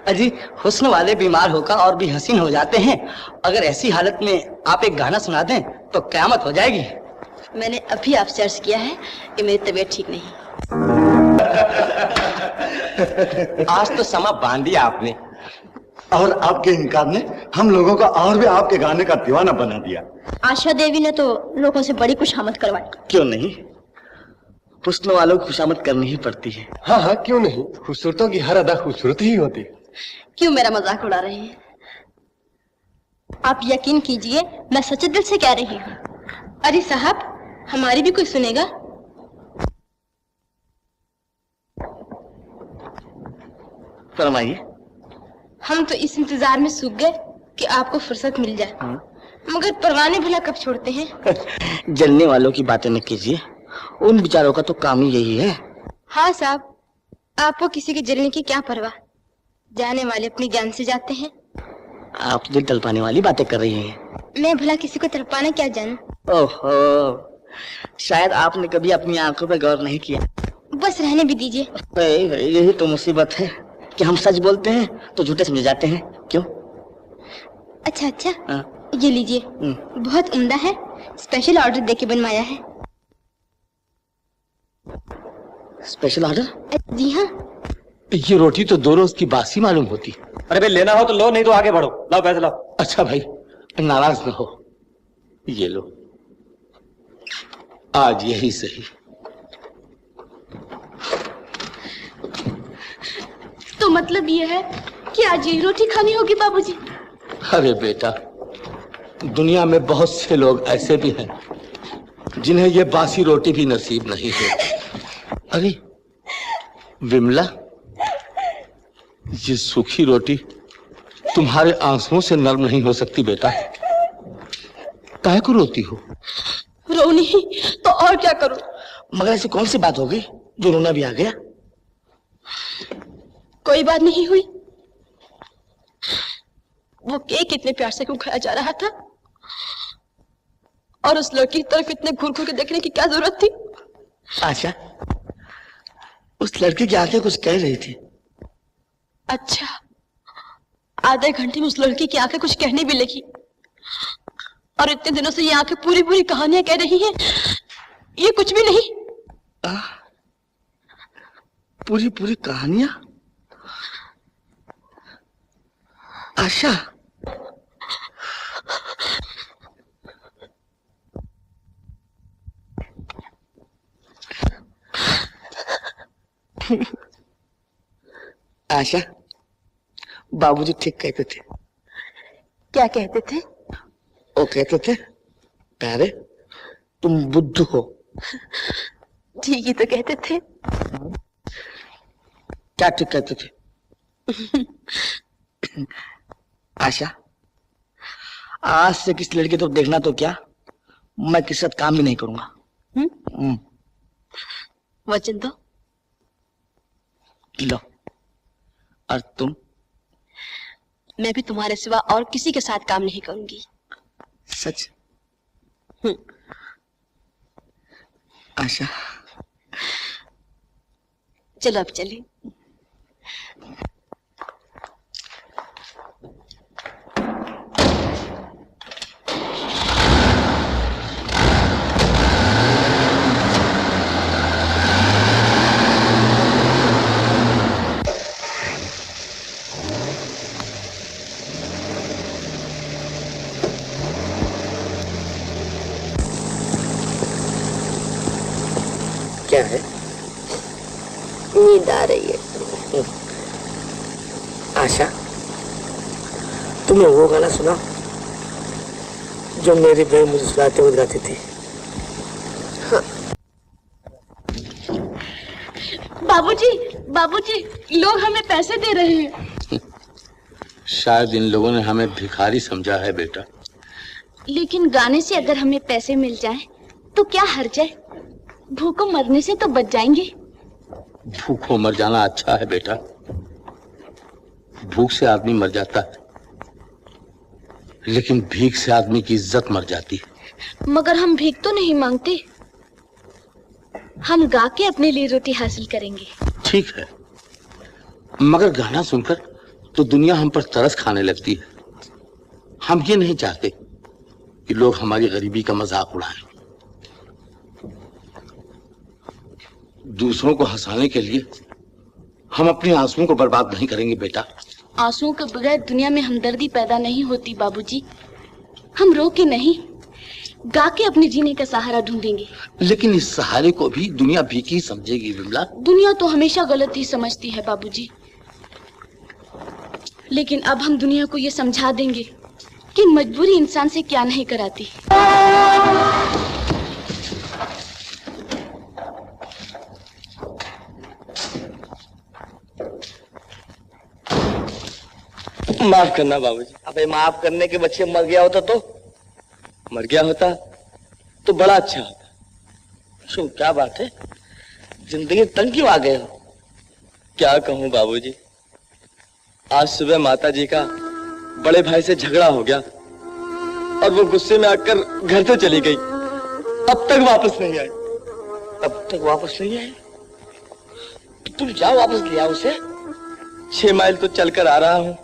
अजी, हुस्न वाले बीमार होकर और भी हसीन हो जाते हैं। अगर ऐसी हालत में आप एक गाना सुना दें तो क़यामत हो जाएगी। मैंने अभी आपसे अर्ज किया है कि मेरी तबीयत ठीक नहीं। आज तो समा बांध दिया आपने, और आपके इनकार ने हम लोगों का और भी आपके गाने का दीवाना बना दिया। आशा देवी ने तो लोगों से बड़ी खुशामद करवाई। क्यों नहीं, हुस्न वालों की खुशामद करनी ही पड़ती है। हाँ हाँ, क्यों नहीं, खूबसूरतों की हर अदा खूबसूरत ही होती है। क्यों मेरा मजाक उड़ा रहे हैं? आप यकीन कीजिए, मैं सच्चे दिल से कह रही हूँ। अरे साहब, हमारी भी कोई सुनेगा? फरमाइए। हम तो इस इंतजार में सूख गए कि आपको फुर्सत मिल जाए। मगर परवाने भला कब छोड़ते हैं? जलने वालों की बातें न कीजिए, उन बेचारों का तो काम ही यही है। हाँ साहब, आपको किसी के जलने की क्या परवाह, जाने वाले अपनी जान से जाते हैं। आप तो दिल तड़पाने वाली बातें कर रही हैं। मैं भला किसी को तड़पाना क्या जानूं? ओहो, शायद आपने कभी अपनी आंखों पर गौर नहीं किया। बस रहने भी दीजिए। यही तो मुसीबत है कि हम सच बोलते हैं तो झूठे समझे जाते हैं। क्यों? अच्छा, ये लीजिए, बहुत उम्दा है, स्पेशल ऑर्डर देके बनवाया है। Special order? जी हाँ। ये रोटी तो 2 रोज की बासी मालूम होती। अरे भाई लेना हो तो लो, नहीं तो आगे बढ़ो। लाओ पैसे लाओ। अच्छा भाई, नाराज न हो, ये लो, आज यही सही। तो मतलब ये है कि आज यही रोटी खानी होगी बाबूजी? अरे बेटा, दुनिया में बहुत से लोग ऐसे भी हैं जिन्हें ये बासी रोटी भी नसीब नहीं है। अरे विमला, ये सूखी रोटी तुम्हारे आंसुओं से नर्म नहीं हो सकती बेटा। काहे को रोती हो? रोनी तो और क्या करूं? मगर ऐसी कौन सी बात होगी जो रोना भी आ गया? कोई बात नहीं हुई। वो केक इतने प्यार से क्यों खाया जा रहा था और उस लड़की की तरफ इतने घूर घूर के देखने की क्या जरूरत थी? अच्छा, उस लड़की की आंखें कुछ कह रही थी। अच्छा, आधे घंटे में उस लड़की की आंखें कुछ कहने भी लगी और इतने दिनों से ये आंखें पूरी पूरी कहानियां कह रही हैं। ये कुछ भी नहीं। पूरी पूरी कहानियां? आशा, आशा, बाबूजी ठीक कहते थे। क्या कहते थे? वो कहते थे, प्यारे तुम बुद्धू हो। ठीक ही तो कहते थे। क्या ठीक कहते थे? आशा, आज से किस लड़की तो देखना तो क्या, मैं किसी साथ काम भी नहीं करूंगा। वचन दो। लो, और तुम? मैं भी तुम्हारे सिवा और किसी के साथ काम नहीं करूंगी। सच? आशा, चलो अब चलें। क्या है? नींद आ रही है। आशा, तुमने वो गाना सुना जो मेरी बहन मुझे सुनाते हुए गाती थी? हाँ। बाबूजी, बाबूजी, लोग हमें पैसे दे रहे हैं। शायद इन लोगों ने हमें भिखारी समझा है बेटा। लेकिन गाने से अगर हमें पैसे मिल जाएं, तो क्या हर्ज है? भूखों मरने से तो बच जाएंगे। भूखों मर जाना अच्छा है बेटा, भूख से आदमी मर जाता है, लेकिन भीख से आदमी की इज्जत मर जाती है। मगर हम भीख तो नहीं मांगते, हम गा के अपने लिए रोटी हासिल करेंगे। ठीक है, मगर गाना सुनकर तो दुनिया हम पर तरस खाने लगती है। हम ये नहीं चाहते कि लोग हमारी गरीबी का मजाक उड़ाएं। दूसरों को हंसाने के लिए हम अपने आंसुओं को बर्बाद नहीं करेंगे बेटा। आंसुओं के बगैर दुनिया में हमदर्दी पैदा नहीं होती बाबूजी। हम रो के नहीं, गा के अपने जीने का सहारा ढूंढेंगे। लेकिन इस सहारे को भी दुनिया भीख ही समझेगी विमला। दुनिया तो हमेशा गलत ही समझती है बाबूजी, लेकिन अब हम दुनिया को ये समझा देंगे कि मजबूरी इंसान से क्या नहीं कराती। माफ करना बाबूजी। अबे माफ करने के बच्चे मर गया होता तो? मर गया होता तो बड़ा अच्छा होता। शो क्या बात है, जिंदगी तंग क्यों आ गए हो? क्या कहूँ बाबूजी, आज सुबह माता जी का बड़े भाई से झगड़ा हो गया और वो गुस्से में आकर घर से चली गई। अब तक वापस नहीं आई। अब तक वापस नहीं आई? तो तुम जाओ वापस ले आओ उसे। 6 माइल तो चलकर आ रहा हूँ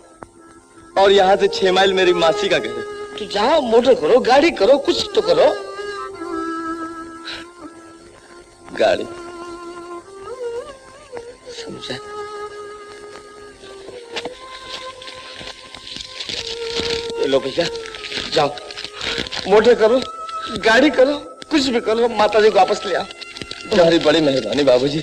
और यहाँ से 6 माइल मेरी मासी का घर है। तो जाओ, मोटर करो, गाड़ी करो, कुछ तो करो। गाड़ी समझा? ये लो भैया, जाओ, मोटर करो, गाड़ी करो, कुछ भी करो, माता जी को वापस ले आओ। तुम्हारी बड़ी मेहरबानी बाबूजी।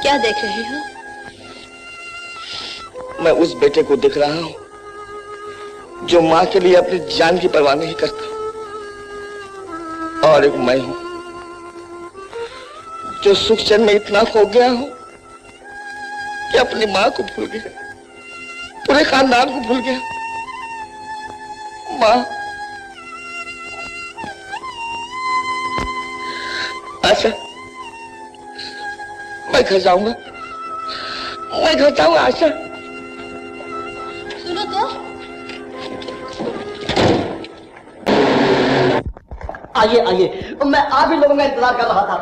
क्या देख रहे हो? मैं उस बेटे को देख रहा हूं जो मां के लिए अपनी जान की परवाह नहीं करता, और एक मैं हूं जो सुख चैन में इतना खो गया हूं कि अपनी मां को भूल गया, पूरे खानदान को भूल गया। मां, अच्छा मैं घर जाऊंगा, मैं घर जाऊंगा। आशा सुनो तो, आइए आइए, मैं आप ही लोगों का इंतजार कर रहा था।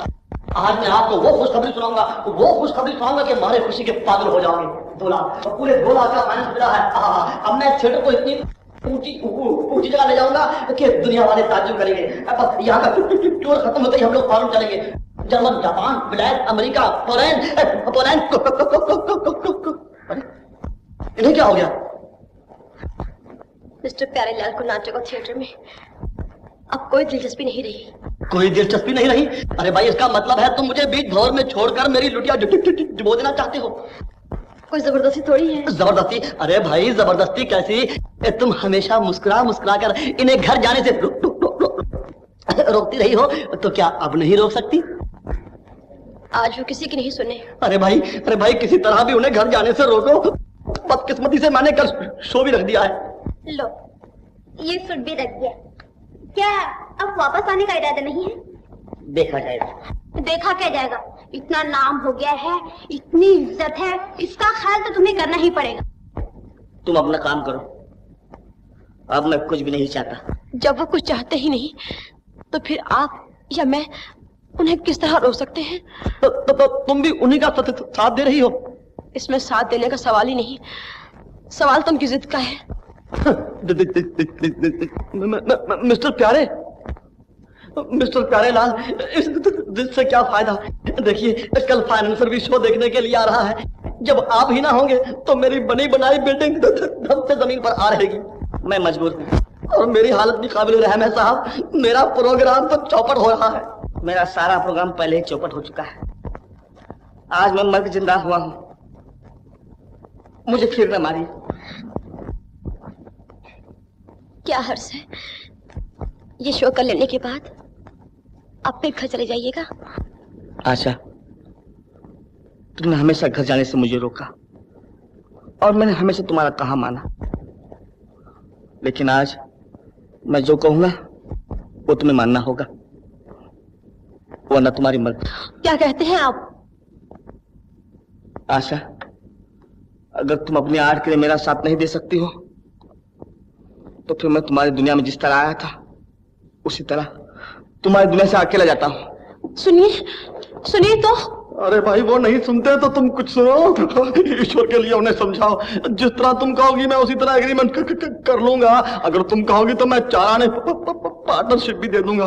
आज मैं आपको वो खुशखबरी सुनाऊंगा कि मारे खुशी के पागल हो जाओगे। 2 लाख, पूरे 2 लाख का फाइनेंस मिला है। अब मैं थिएटर को इतनी ऊंची जगह ले जाऊंगा कि दुनिया वाले ताज्जुब करेंगे। अब यहाँ का टूर खत्म होते ही हम लोग फॉरेन चलेंगे। जर्मन, जापान, विलायत, अमेरिका, पोलैंड। इन्हें क्या हो गया? मिस्टर प्यारेलाल को नाचोगा थिएटर में अब कोई दिलचस्पी नहीं रही। कोई दिलचस्पी नहीं रही? अरे भाई, इसका मतलब है तुम मुझे बीच भंवर में छोड़कर मेरी लुटिया डुबो देना चाहते हो। कोई जबरदस्ती थोड़ी है। जबरदस्ती? अरे भाई, जबरदस्ती कैसी? तुम हमेशा मुस्कुरा मुस्कुरा कर इन्हें घर जाने से रोकती रही हो, तो क्या अब नहीं रोक सकती? आज वो किसी की नहीं सुने। अरे भाई, किसी तरह भी उन्हें घर जाने से रोको। बदकिस्मती से मैंने कल शो भी रख दिया है। लो, ये सूट भी रख दिया। क्या अब वापस आने का इरादा नहीं है? देखा जाएगा। देखा क्या जाएगा? इतना नाम हो गया है, इतनी इज्जत है, इसका ख्याल तो तुम्हें करना ही पड़ेगा। तुम अपना काम करो, अब मैं कुछ भी नहीं चाहता। जब वो कुछ चाहते ही नहीं तो फिर आप या मैं उन्हें किस तरह रोक सकते हैं? तो तुम भी उन्हीं का साथ दे रही हो। इसमें साथ देने का सवाल ही नहीं, सवाल तो उनकी जिद का है। मिस्टर प्यारेलाल, इस जिद से क्या फायदा? देखिए, कल फाइनेंसर भी शो देखने के लिए आ रहा है। जब आप ही ना होंगे तो मेरी बनी बनाई बिल्डिंग धम से जमीन पर आ रहेगी। मैं मजबूर हूँ और मेरी हालत भी काबिल रहम है साहब। मेरा प्रोग्राम तो चौपट हो रहा है। मेरा सारा प्रोग्राम पहले ही चौपट हो चुका है। आज मैं मर के जिंदा हुआ हूँ, मुझे फिर न मारिए। क्या हर्ष है, ये शो कर लेने के बाद आप फिर घर चले जाइएगा? आशा, तुमने हमेशा घर जाने से मुझे रोका और मैंने हमेशा तुम्हारा कहा माना, लेकिन आज मैं जो कहूंगा वो तुम्हें मानना होगा, वरना तुम्हारी मर्जी। क्या कहते हैं आप? आशा, अगर तुम अपनी आर्ट के लिए मेरा साथ नहीं दे सकती हो तो फिर मैं तुम्हारी दुनिया में जिस तरह आया था उसी तरह तुम्हारी दुनिया से अकेला जाता हूँ। सुनिए तो। अरे भाई, वो नहीं सुनते तो तुम कुछ सुनो। ईश्वर के लिए उन्हें समझाओ। जिस तरह तुम कहोगी मैं उसी तरह एग्रीमेंट कर लूंगा। अगर तुम कहोगी तो मैं चाराने पार्टनरशिप भी दे दूंगा।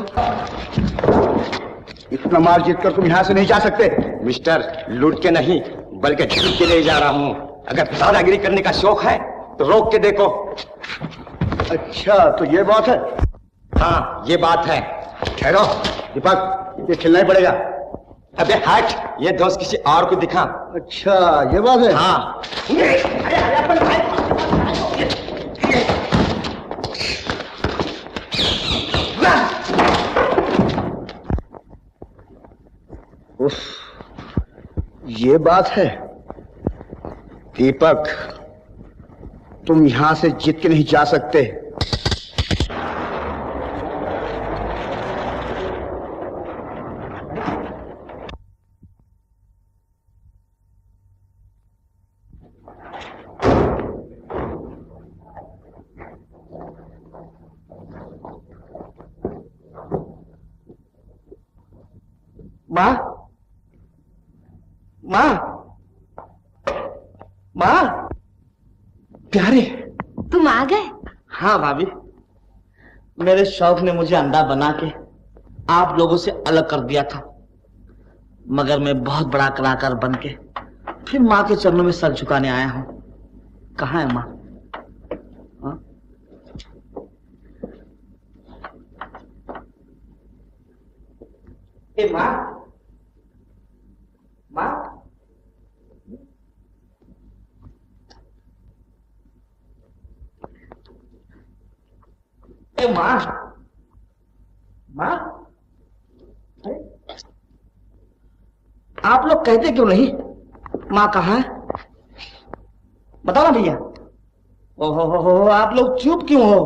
इतना मार जीत कर तुम यहाँ से नहीं जा सकते। मिस्टर, लूट के नहीं बल्कि जीत के लिए जा रहा हूँ। अगर दादागिरी करने का शौक है तो रोक के देखो। अच्छा, तो ये बात है? हाँ, ये बात है। ठहरो दीपक, ये खिलना ही पड़ेगा। अबे हट, ये दोस्त किसी और को दिखा। अच्छा, ये बात है। हाँ। उफ, ये बात है। दीपक, तुम यहां से जीत के नहीं जा सकते। माँ, माँ, माँ। प्यारे, तुम आ गए? हाँ भाभी, मेरे शौक ने मुझे अंधा बना के आप लोगों से अलग कर दिया था, मगर मैं बहुत बड़ा कलाकार बन के फिर माँ के चरणों में सर झुकाने आया हूँ। कहाँ है माँ? हाँ? ए माँ, माँ, ए माँ, माँ, आप लोग कहते क्यों नहीं माँ कहाँ है? बताओ ना भैया। ओहो, आप लोग चुप क्यों हो?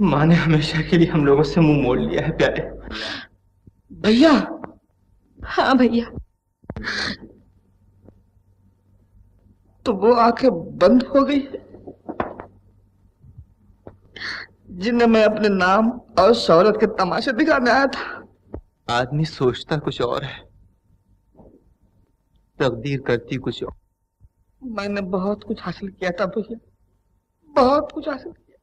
माँ ने हमेशा के लिए हम लोगों से मुंह मोड़ लिया है प्यारे। भैया? हाँ भैया। तो वो आंखें बंद हो गई जिन्हें मैं अपने नाम और शौहरत के तमाशे दिखाने आया था। आदमी सोचता कुछ और है, तकदीर करती कुछ और। मैंने बहुत कुछ हासिल किया था भैया, बहुत कुछ हासिल किया,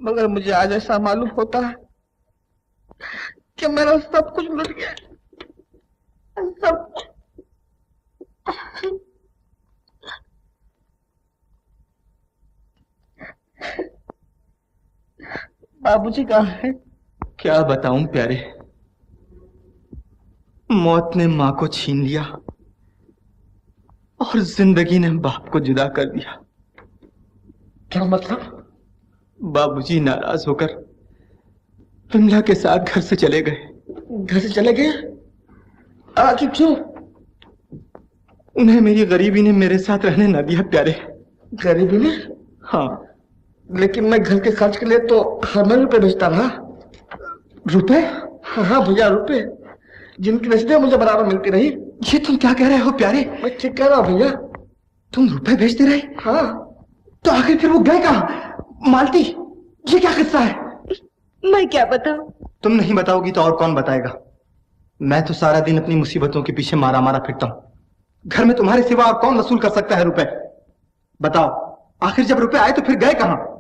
मगर मुझे आज ऐसा मालूम होता है कि मेरा सब कुछ लुट गया, सब। बाबूजी कहाँ है? क्या बताऊं प्यारे, मौत ने माँ को छीन लिया और जिंदगी ने बाप को जुदा कर दिया। क्या मतलब? बाबूजी नाराज होकर विमला के साथ घर से चले गए। घर से चले गए? आखिर क्यों? उन्हें मेरी गरीबी ने मेरे साथ रहने न दिया प्यारे। गरीबी ने? हाँ। लेकिन मैं घर के खर्च के लिए तो हर महीने रुपए भेजता था। रुपए? हाँ भैया, रुपए, जिनकी रसीदें मुझे बराबर मिलती रही। ये तुम क्या कह रहे हो प्यारे? मैं ठीक कह रहा हूँ भैया। तुम रुपए भेजते रहे? हाँ। तो आखिर फिर वो गए कहाँ? मालती, ये क्या किस्सा है? मैं क्या बताऊं? तुम नहीं बताओगी तो और कौन बताएगा? मैं तो सारा दिन अपनी मुसीबतों के पीछे मारा मारा फिरता हूँ। घर में तुम्हारे सिवा और कौन वसूल कर सकता है रुपए? बताओ, आखिर जब रुपए आए तो फिर गए कहाँ?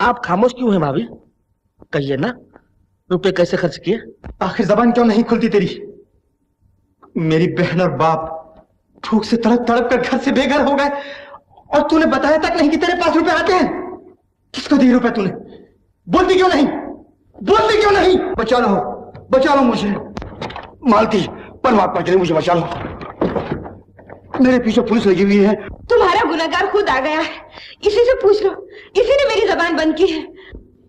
आप खामोश क्यों हैं भाभी? कहिए ना, रुपए कैसे खर्च किए? आखिर जबान क्यों नहीं खुलती तेरी? मेरी बहन और बाप भूख से तड़प तड़प कर घर से बेघर हो गए और तूने बताया तक नहीं कि तेरे पास रुपए आते हैं। किसको दिए रुपए तूने? बोलती क्यों नहीं? बोलती क्यों नहीं? बचा लो मुझे। मालती, परमात्मा के लिए मुझे बचा लो। मेरे पीछे पुलिस लगी हुई है। तुम्हारा गुनहगार खुद आ गया है, इसी से पूछ लो। इसी ने मेरी जबान बंद की है।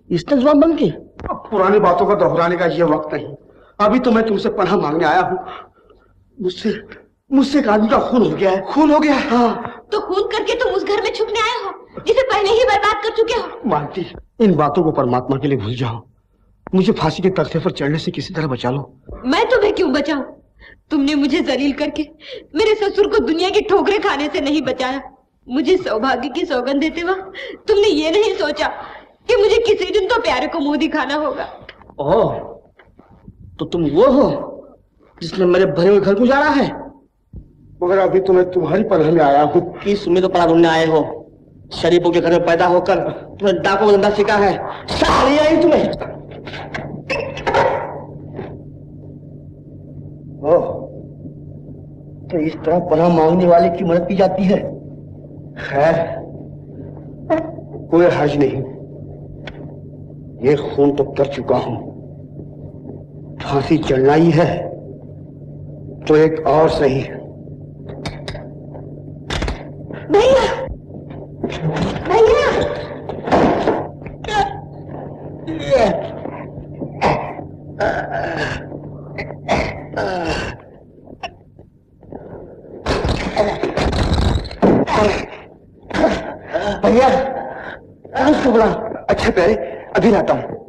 इसने जबान बंद की? पुरानी बातों का दोहराने का ये वक्त नहीं। अभी तो मैं तुमसे पनाह मांगने आया हूँ। मुझसे एक आदमी का खून हो गया है। खून हो गया है? हाँ। तो खून करके तुम उस घर में छुपने आए हो जिसे पहले ही बर्बाद कर चुके हो। मालती, इन बातों को परमात्मा के लिए भूल जाओ। मुझे फांसी के तख्ते पर चढ़ने से किसी तरह बचा लो। मैं तुम्हें क्यों बचाऊं? तुमने मुझे जलील करके मेरे ससुर को दुनिया की ठोकरें खाने से नहीं बचाया। मुझे सौभाग्य की सौगंध देते वक्त तुमने ये नहीं सोचा कि मुझे किसी दिन तो प्यारे को मुंह दिखाना होगा। ओह, तो तुम वो हो जिसने मेरे भरे हुए घर को उजाड़ा है? मगर अभी तो मैं तुम्हारी पनाह में आया हूँ। किस उम्मीद पर ढूंढने आए हो? शरीफों के घर में पैदा होकर तुमने डाकों का धंधा सीखा है। साली आई तुम्हें। ओह, तो इस तरह पनाह मांगने वाले की मदद की जाती है। खैर, कोई हर्ज नहीं। ये खून तो कर चुका हूं, फांसी चढ़ना ही है तो एक और सही। भैया, भैया, भैया उसको बुला। अच्छा प्यारे, अभी लाता हूँ।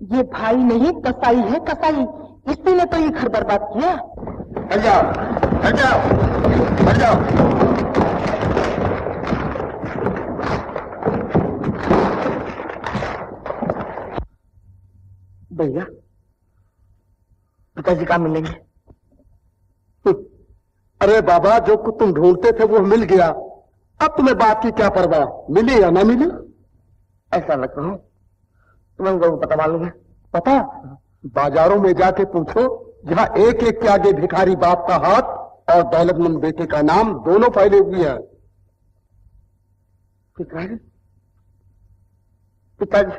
ये भाई नहीं कसाई है, कसाई। इसी ने तो ये घर बर्बाद किया। हट जाओ, हट जाओ, हट जाओ। भैया, पिताजी कहाँ मिलेंगे? अरे बाबा, जो कुछ तुम ढूंढते थे वो मिल गया। अब तुम्हें बात की क्या परवाह, मिली या ना मिली? ऐसा लग रहा हूँ तुम्हें उनको पता मालूम है? पता? बाजारों में जाके पूछो, जहाँ एक एक के आगे भिखारी बाप का हाथ और दौलतमंद बेटे का नाम दोनों फैले हुए हैं। पिताजी, पिताजी,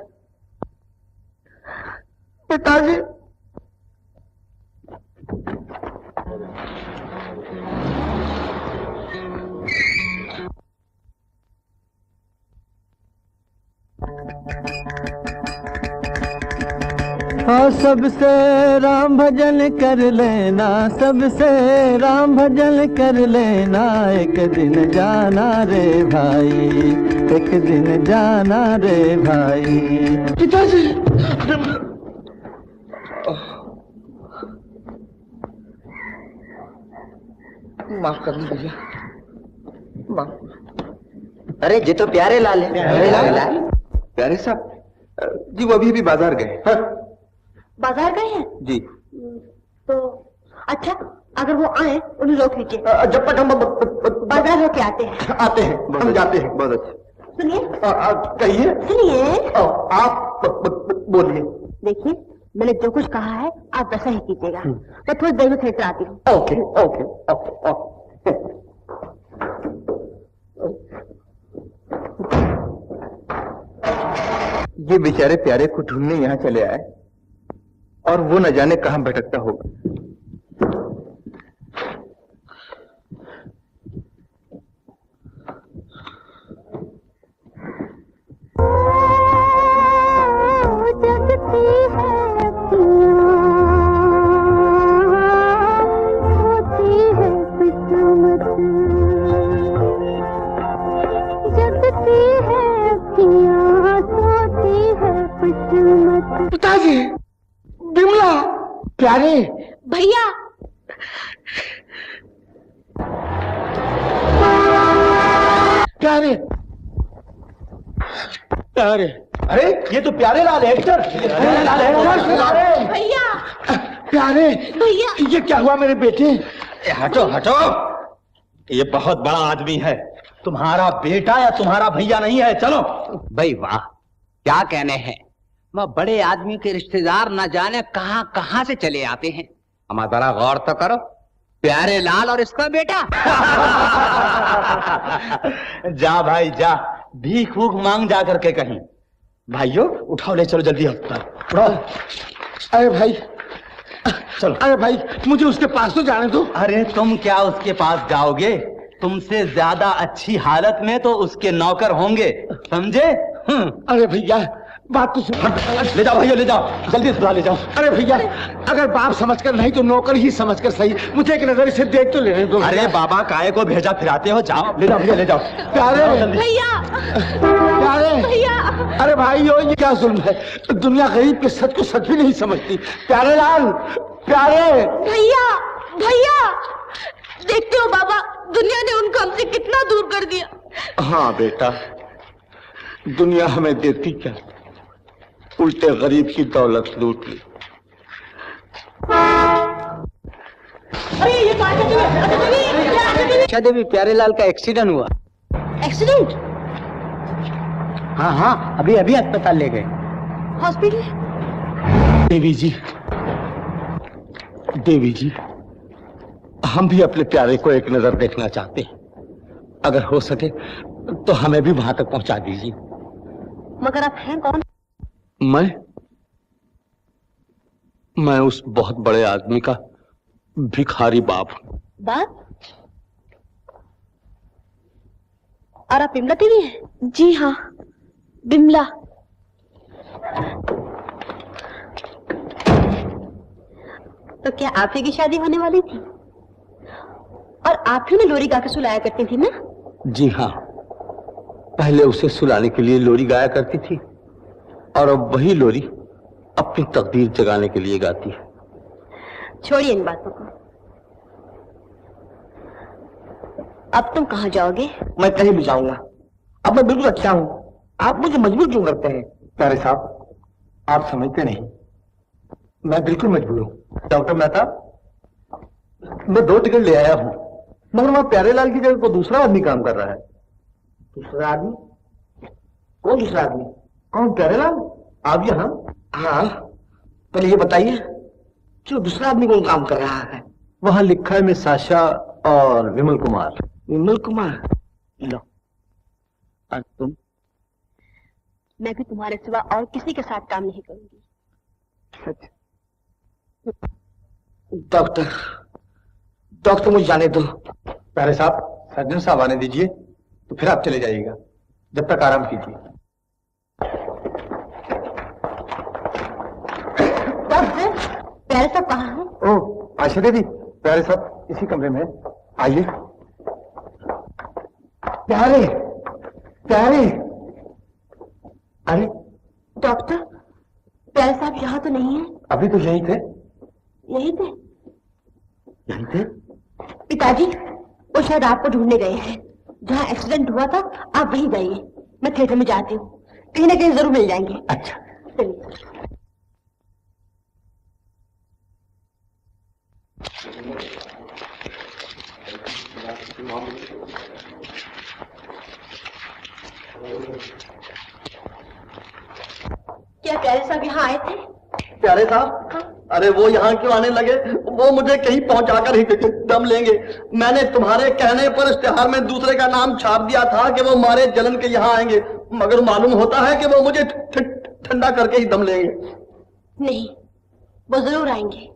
पिताजी। हाँ, सबसे राम भजन कर लेना, सबसे राम भजन कर लेना। एक दिन जाना रे भाई, एक दिन जाना रे भाई। पिताजी, माफ कर दो भैया, माफ। अरे ये तो प्यारे लाल है। प्यारे साहब जी, वो अभी बाजार गए। बाजार गए हैं? जी। तो अच्छा, अगर वो आए उन्हें रोक लीजिए। जब तक हम बाजार होके आते हैं। आते हैं, हम जाते हैं। बहुत अच्छा। सुनिए, कहिए। सुनिए। आप बोलिए। देखिए, मैंने जो कुछ कहा है आप वैसा ही कीजिएगा। मैं थोड़ी देर में खरीद आती हूँ। Okay okay okay okay. ये बेचारे प्यारे को ढूंढने यहाँ चले आए और वो न जाने कहाँ भटकता होगा। पिताजी, बिमला, प्यारे, भैया, प्यारे, प्यारे। अरे ये तो प्यारे लाल एक्टर। भैया, प्यारे, भैया, ये क्या हुआ मेरे बेटे? हटो हटो, ये बहुत बड़ा आदमी है, तुम्हारा बेटा या तुम्हारा भैया नहीं है। चलो। भाई वाह, क्या कहने हैं। वह बड़े आदमी के रिश्तेदार न जाने कहां कहां से चले आते हैं। हमारा जरा गौर तो करो, प्यारे लाल और इसका बेटा। जा भाई जा, भीख भूख मांग जा करके कहीं। भाइयों उठाओ, ले चलो जल्दी उठाओ। अरे भाई चलो। अरे भाई मुझे उसके पास तो जाने दो। अरे तुम क्या उसके पास जाओगे? तुमसे ज्यादा अच्छी हालत में तो उसके नौकर होंगे, समझे? अरे भैया बात तो सुन। ले जाओ भैया, ले जाओ, जल्दी सुधा ले जाओ। अरे भैया अगर बाप समझकर नहीं तो नौकर ही समझकर सही, मुझे एक नजर इसे देख तो लेने दो। अरे बाबा काय को भेजा फिराते हो, जाओ ले जाओ भैया, ले जाओ। प्यारे भैया, प्यारे भैया। अरे भाई ये क्या जुल्म है, दुनिया गरीब के सच को सच भी नहीं समझती। प्यारे लाल, प्यारे भैया, भैया देखते हो बाबा, दुनिया ने उनको हमसे कितना दूर कर दिया। हाँ बेटा, दुनिया हमें देती क्या, उल्टे गरीब की दौलत लूट ली। अच्छा देवी, प्यारे लाल का एक्सीडेंट हुआ। एक्सीडेंट? हाँ हाँ, अभी अभी अस्पताल ले गए। हॉस्पिटल? देवी जी, देवी जी, हम भी अपने प्यारे को एक नजर देखना चाहते हैं। अगर हो सके तो हमें भी वहां तक पहुंचा दीजिए। मगर आप हैं कौन? मैं उस बहुत बड़े आदमी का भिखारी बाप हूं। बाप? और आप बिमला देवी हैं? जी हाँ, बिमला। तो क्या आप ही की शादी होने वाली थी? और आप ही ने लोरी गा के सुलाया करती थी ना? जी हाँ, पहले उसे सुलाने के लिए लोरी गाया करती थी और अब वही लोरी अपनी तकदीर जगाने के लिए गाती है। छोड़िए इन बातों को। अब तुम कहाँ जाओगे? मैं कहीं भी जाऊंगा। अब मैं बिल्कुल अच्छा हूँ, आप मुझे मजबूर क्यों करते हैं? प्यारे साहब, आप समझते नहीं, मैं बिल्कुल मजबूर हूँ। डॉक्टर मेहता, मैं 2 टिकट ले आया हूँ, मगर वहां प्यारे लाल की जगह को दूसरा आदमी काम कर रहा है। दूसरा आदमी? कौन दूसरा आदमी? कौन? प्यारे लाल? आप यहाँ? हाँ, पहले ये बताइए जो दूसरा आदमी कौन काम कर रहा है? वहां लिखा है मिस साशा और विमल कुमार। विमल कुमार? लो, और तुम? मैं भी तुम्हारे सिवा और किसी के साथ काम नहीं करूंगी। डॉक्टर मुझे जाने दो। प्यारे साहब, सर्जन साहब आने दीजिए, तो फिर आप चले जाइएगा। जब तक आराम कीजिए। डॉक्टर, प्यारे साहब कहाँ हैं? ओह आशा देवी, प्यारे साहब इसी कमरे में, आइए। प्यारे, प्यारे, अरे डॉक्टर, प्यारे साहब यहाँ तो नहीं है। अभी तो यही थे। यही थे? यही थे? पिताजी, वो शायद आपको ढूंढने गए हैं। जहाँ एक्सीडेंट हुआ था आप वहीं जाइए, मैं थिएटर में जाती हूँ, कहीं ना कहीं जरूर मिल जाएंगे। अच्छा चलिए। क्या प्यारे साहब यहाँ आए थे? प्यारे साहब? हाँ? अरे वो यहाँ क्यों आने लगे? वो मुझे कहीं पहुंचाकर ही दम लेंगे। मैंने तुम्हारे कहने पर इश्तिहार में दूसरे का नाम छाप दिया था कि वो मारे जलन के यहाँ आएंगे, मगर मालूम होता है कि वो मुझे ठंडा करके ही दम लेंगे। नहीं, वो जरूर आएंगे।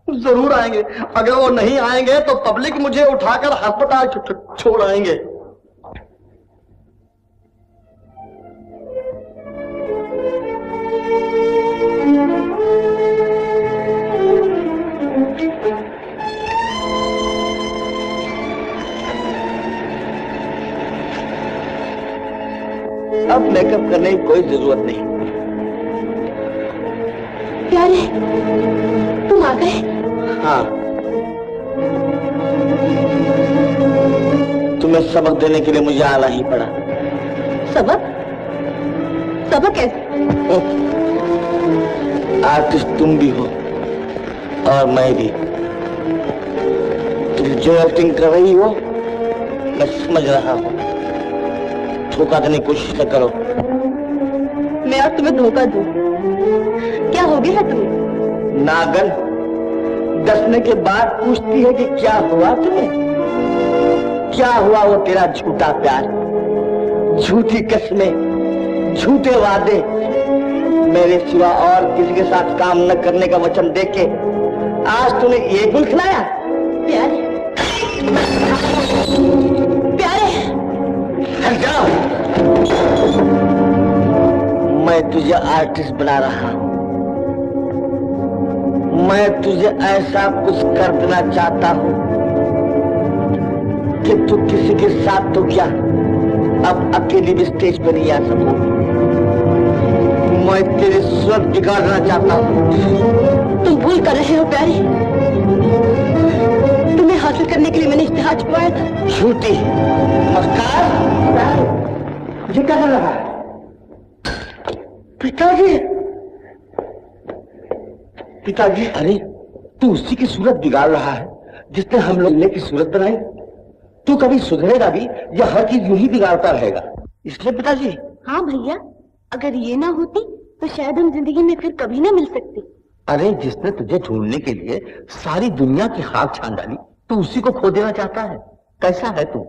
जरूर आएंगे। अगर वो नहीं आएंगे तो पब्लिक मुझे उठाकर अस्पताल छोड़ आएंगे। अब मेकअप करने की कोई जरूरत नहीं। प्यारे, तुम आ गए? हाँ, तुम्हें सबक देने के लिए मुझे आना ही पड़ा। सबक? सबक कैसे? आर्टिस्ट तुम भी हो और मैं भी। तुम जो एक्टिंग कर रही हो मैं समझ रहा हूँ, धोखा देने की कोशिश न करो। मैं और तुम्हें धोखा दूं? क्या हो गया है तुम्हें? नागन, डसने के बाद पूछती है कि क्या हुआ तुम्हें? क्या हुआ वो तेरा झूठा प्यार, झूठी कस्में, झूठे वादे, मेरे सिवा और किसी के साथ काम न करने का वचन देके आज तूने ये गुल खिलाया? प्यारे प्यारे हट जाओ। मैं तुझे आर्टिस्ट बना रहा हूं, मैं तुझे ऐसा कुछ कर देना चाहता हूं कि तू किसी के साथ तो क्या अब अकेली भी स्टेज पे नहीं आ सकोगी। मैं तेरी सूरत बिगाड़ना चाहता हूं। तुम भूल कर रहे हो प्यारे, तुम्हें हासिल करने के लिए मैंने इश्तिहार छपवाया था। झूठी मस्कार, ये क्या कर रहा है? पिताजी, पिताजी, अरे तू उसी की सूरत बिगाड़ रहा है जिसने हम लोग ने की सूरत बनाई। तू कभी सुधरेगा भी या हर चीज यूं ही बिगाड़ता रहेगा? इसलिए पिताजी। हाँ भैया, अगर ये ना होती तो शायद हम जिंदगी में फिर कभी ना मिल सकते। अरे जिसने तुझे ढूंढने के लिए सारी दुनिया की खाक छान डाली, तू उसी को खो देना चाहता है? कैसा है तू?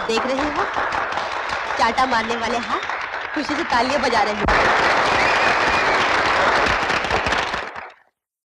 देख रहे हो, चाटा मारने वाले हाथ खुशी से तालियां बजा रहे हैं।